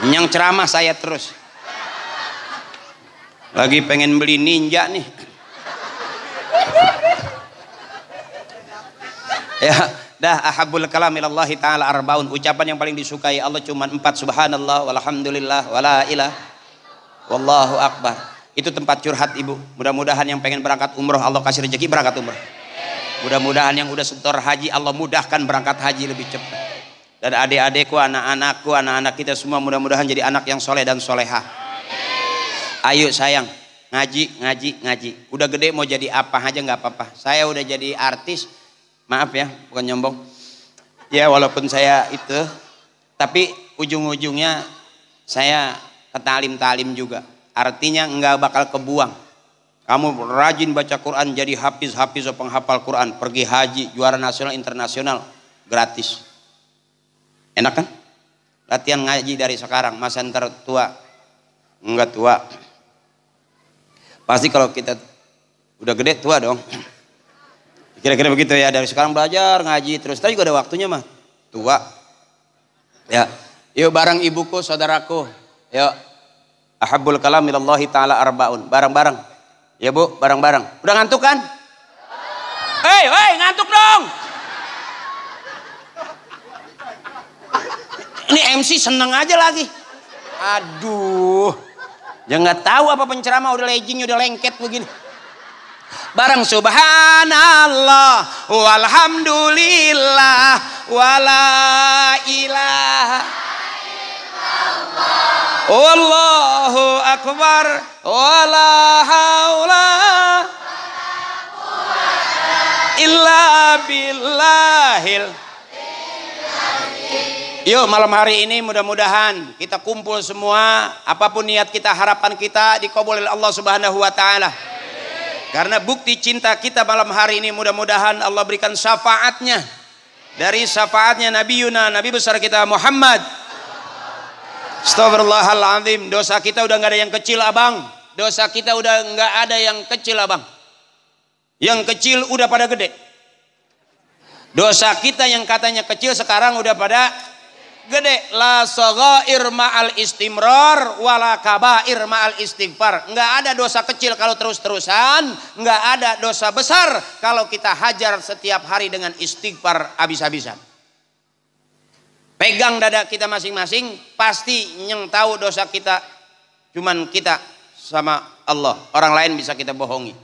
Yang ceramah saya terus. Lagi pengen beli ninja nih. Ya, dah ahabbul kalam ilallahi ta'ala arbaun. Ucapan yang paling disukai Allah cuma 4, subhanallah walhamdulillah wala ilah wallahu akbar. Itu tempat curhat Ibu. Mudah-mudahan yang pengen berangkat umroh Allah kasih rezeki berangkat umroh. Mudah-mudahan yang udah setor haji Allah mudahkan berangkat haji lebih cepat. Dan adik-adikku, anak-anakku, anak-anak kita semua mudah-mudahan jadi anak yang soleh dan soleha. Ayo sayang, ngaji. Udah gede mau jadi apa aja nggak apa-apa. Saya udah jadi artis, maaf ya, bukan nyombong. Ya walaupun saya itu, tapi ujung-ujungnya saya ke talim juga. Artinya nggak bakal kebuang. Kamu rajin baca Quran, jadi hafiz atau penghafal Quran, pergi haji, juara nasional, internasional, gratis. Enak kan? Latihan ngaji dari sekarang, masa ntar tua enggak tua. Pasti kalau kita udah gede tua dong. Kira-kira begitu ya, dari sekarang belajar ngaji terus. Tapi juga ada waktunya mah tua. Ya, yuk bareng ibuku, saudaraku. Yuk. Ahabbul kalam ilallahi ta'ala arbaun. Bareng-bareng. Ya Bu, bareng-bareng. Udah ngantuk kan? Hei, ngantuk dong. Ini MC seneng aja lagi. Aduh. Ya nggak tahu apa penceramah udah legging udah lengket begini. Bareng subhanallah walhamdulillah wala ilaha wallahu akbar wala haula illa billahil. Yuk malam hari ini mudah-mudahan kita kumpul semua, apapun niat kita, harapan kita dikabul oleh Allah Subhanahu wa taala. Karena bukti cinta kita malam hari ini mudah-mudahan Allah berikan syafaatnya. Dari syafaatnya Nabi besar kita Muhammad. Astagfirullahaladzim, dosa kita udah nggak ada yang kecil abang. Dosa kita udah nggak ada yang kecil abang. Yang kecil udah pada gede. Dosa kita yang katanya kecil sekarang udah pada gede. La saghair ma'al istimrar wala kabair ma'al istighfar. Enggak ada dosa kecil kalau terus-terusan, enggak ada dosa besar kalau kita hajar setiap hari dengan istighfar habis-habisan. Pegang dada kita masing-masing, pasti yang tahu dosa kita cuman kita sama Allah. Orang lain bisa kita bohongi.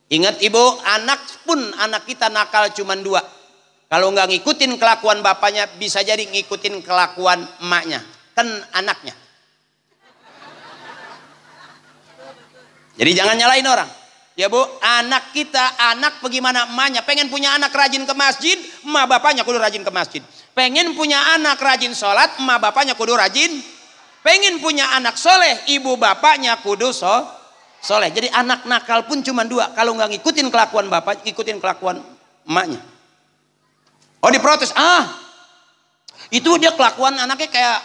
Ingat Ibu, anak kita nakal cuman 2. Kalau nggak ngikutin kelakuan bapaknya, bisa jadi ngikutin kelakuan emaknya. Kan anaknya. Jadi jangan nyalain orang. Ya Bu, anak kita, anak bagaimana emaknya. Pengen punya anak rajin ke masjid, emak bapaknya kudu rajin ke masjid. Pengen punya anak rajin sholat, emak bapaknya kudu rajin. Pengen punya anak soleh, ibu bapaknya kudu soleh. Jadi anak nakal pun cuma 2. Kalau nggak ngikutin kelakuan bapak, ngikutin kelakuan emaknya. Oh diprotes, itu dia kelakuan anaknya kayak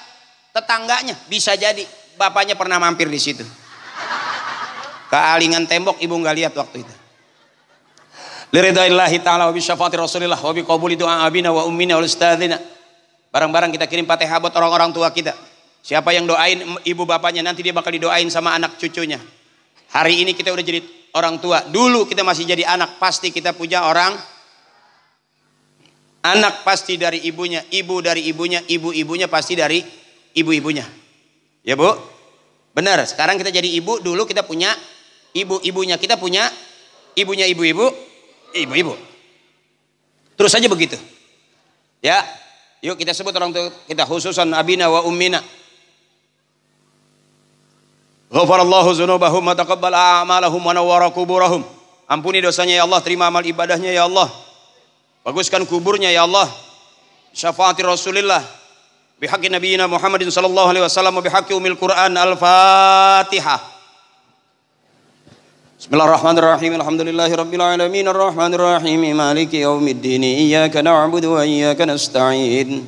tetangganya. Bisa jadi bapaknya pernah mampir di situ. Kealingan tembok ibu nggak lihat waktu itu. Liridaillahi ta'ala wa bisyafaati rasulillah wa biqabuli doa abina wa ummina wal ustadzina. Barang-barang kita kirim Fatihah buat orang-orang tua kita. Siapa yang doain ibu bapaknya, nanti dia bakal didoain sama anak cucunya. Hari ini kita udah jadi orang tua. Dulu kita masih jadi anak, pasti kita punya orang. Anak pasti dari ibunya, ibu dari ibunya, ibu-ibunya pasti dari ibu-ibunya. Ya Bu? Benar, sekarang kita jadi ibu, dulu kita punya ibu-ibunya, kita punya ibunya ibu-ibu. Terus saja begitu. Ya, yuk kita sebut orang tua kita, khususan abina wa ummina. Ghafarallahu dzunubahum wa taqabbala a'malahum wa nawwara quburahum. Ampuni dosanya ya Allah, terima amal ibadahnya ya Allah. Baguskan kuburnya ya Allah. Syafaati Rasulillah. bihaqqi nabiyina Muhammadin sallallahu alaihi wasallam wa bihaqqi umil Qur'an. Al-Fatihah. Bismillahirrahmanirrahim. Alhamdulillahirabbil alamin arrahmanir rahim maliki yaumiddin iyyaka na'budu wa iyyaka nasta'in.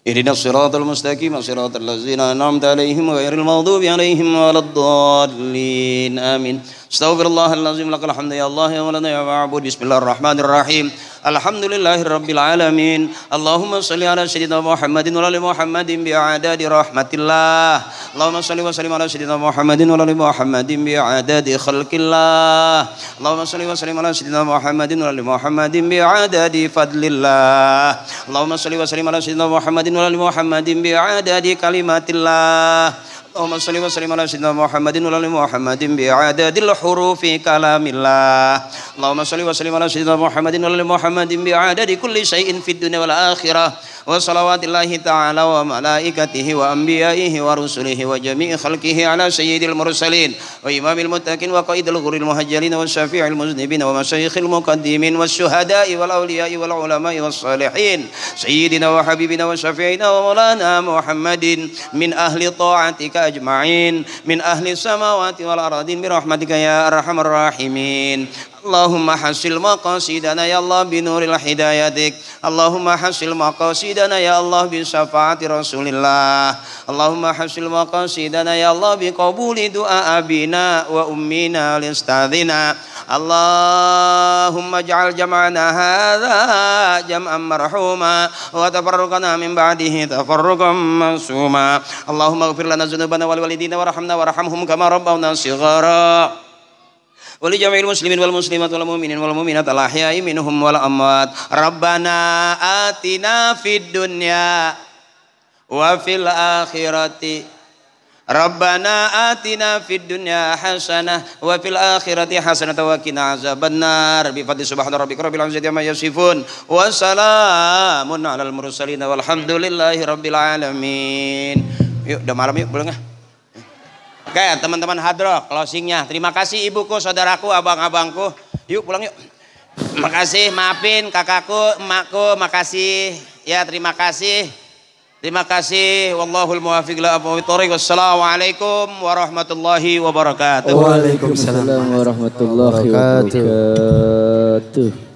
Ihdinas siratal mustaqim siratal ladzina an'amta 'alaihim ghairil maghdubi 'alaihim waladdallin. Amin. Astaghfirullahal azim lakal hamdu ya Allah ya maulana ya ma'bud. Bismillahirrahmanirrahim. Alhamdulillahirabbil alamin. Allahumma shalli ala sayyidina Muhammadin wa ala ali Muhammadin bi'adadi rahmatillah. Allahumma shalli wa sallim ala sayyidina Muhammadin wa ala ali Muhammadin bi'adadi khalqillah. Allahumma shalli wa sallim ala sayyidina Muhammadin wa ala ali Muhammadin bi'adadi fadlillah. Allahumma shalli wa sallim ala sayyidina Muhammadin wa ala ali Muhammadin bi'adadi kalimatillah. Allahumma shalli wa sallim ala sayyidina Muhammadin wa ala ali Muhammadin bi'adadil hurufi kalamillah. Allahumma shalli wa sallim ala sayyidina Muhammadin wa ala ali Muhammadin bi'adadi kulli syai'in fid dunya wal akhirah. Wa salawatillahi ta'ala wa malaikatihi wa anbiya'ihi wa rusulihi wa jami'i khalqihi ala sayyidil mursalin wa imamil muttaqin wa qaidil ghurril muhajjalin wa syafi'il muznibin wa masyayikhil muqaddimin wa syuhada'i wal awliya'i wal ulama'i was salihin sayyidina wa habibina wa syafi'ina wa maulana Muhammadin min ahli ta'atika ajma'in min ahli samawati wal aradin bi rahmatika ya arhamar rahimin. Allahumma hasil maqasidana ya Allah bi nuril hidayatik. Allahumma hasil maqasidana ya Allah bi syafaati Rasulillah. Allahumma hasil maqasidana ya Allah bi qabuli du'a abina wa ummina listadina. Allahumma ij'al jam'ana hadza jam'an marhuma wa tafarruqana min ba'dihi tafarruqan masuma. Allahumma ighfir lana dzunubana wal walidina warhamna warhamhum kama rabbawna shighara. Wali jami'il muslimin wal muslimat wal mu'minin wal mu'minat al ahya'i minhum wal amwat. Rabbana atina fid dunya wa fil akhirati. Rabbana atina fid dunya hasanah wa fil akhirati hasanah wa qina azabannar. Bi fadli subhana rabbika rabbil izzati amma yasifun wa salamun alal mursalin walhamdulillahi rabbil alamin. Yuk, udah malam yuk, pulang ya. Oke, teman-teman hadroh, closingnya. Terima kasih ibuku, saudaraku, abang-abangku. Yuk pulang yuk. Makasih, maafin kakakku, emakku, makasih. Ya, terima kasih. Terima kasih. Wallahul muwaffiq ila aqwamit thoriq. Wassalamualaikum warahmatullahi wabarakatuh. Waalaikumsalam warahmatullahi wabarakatuh.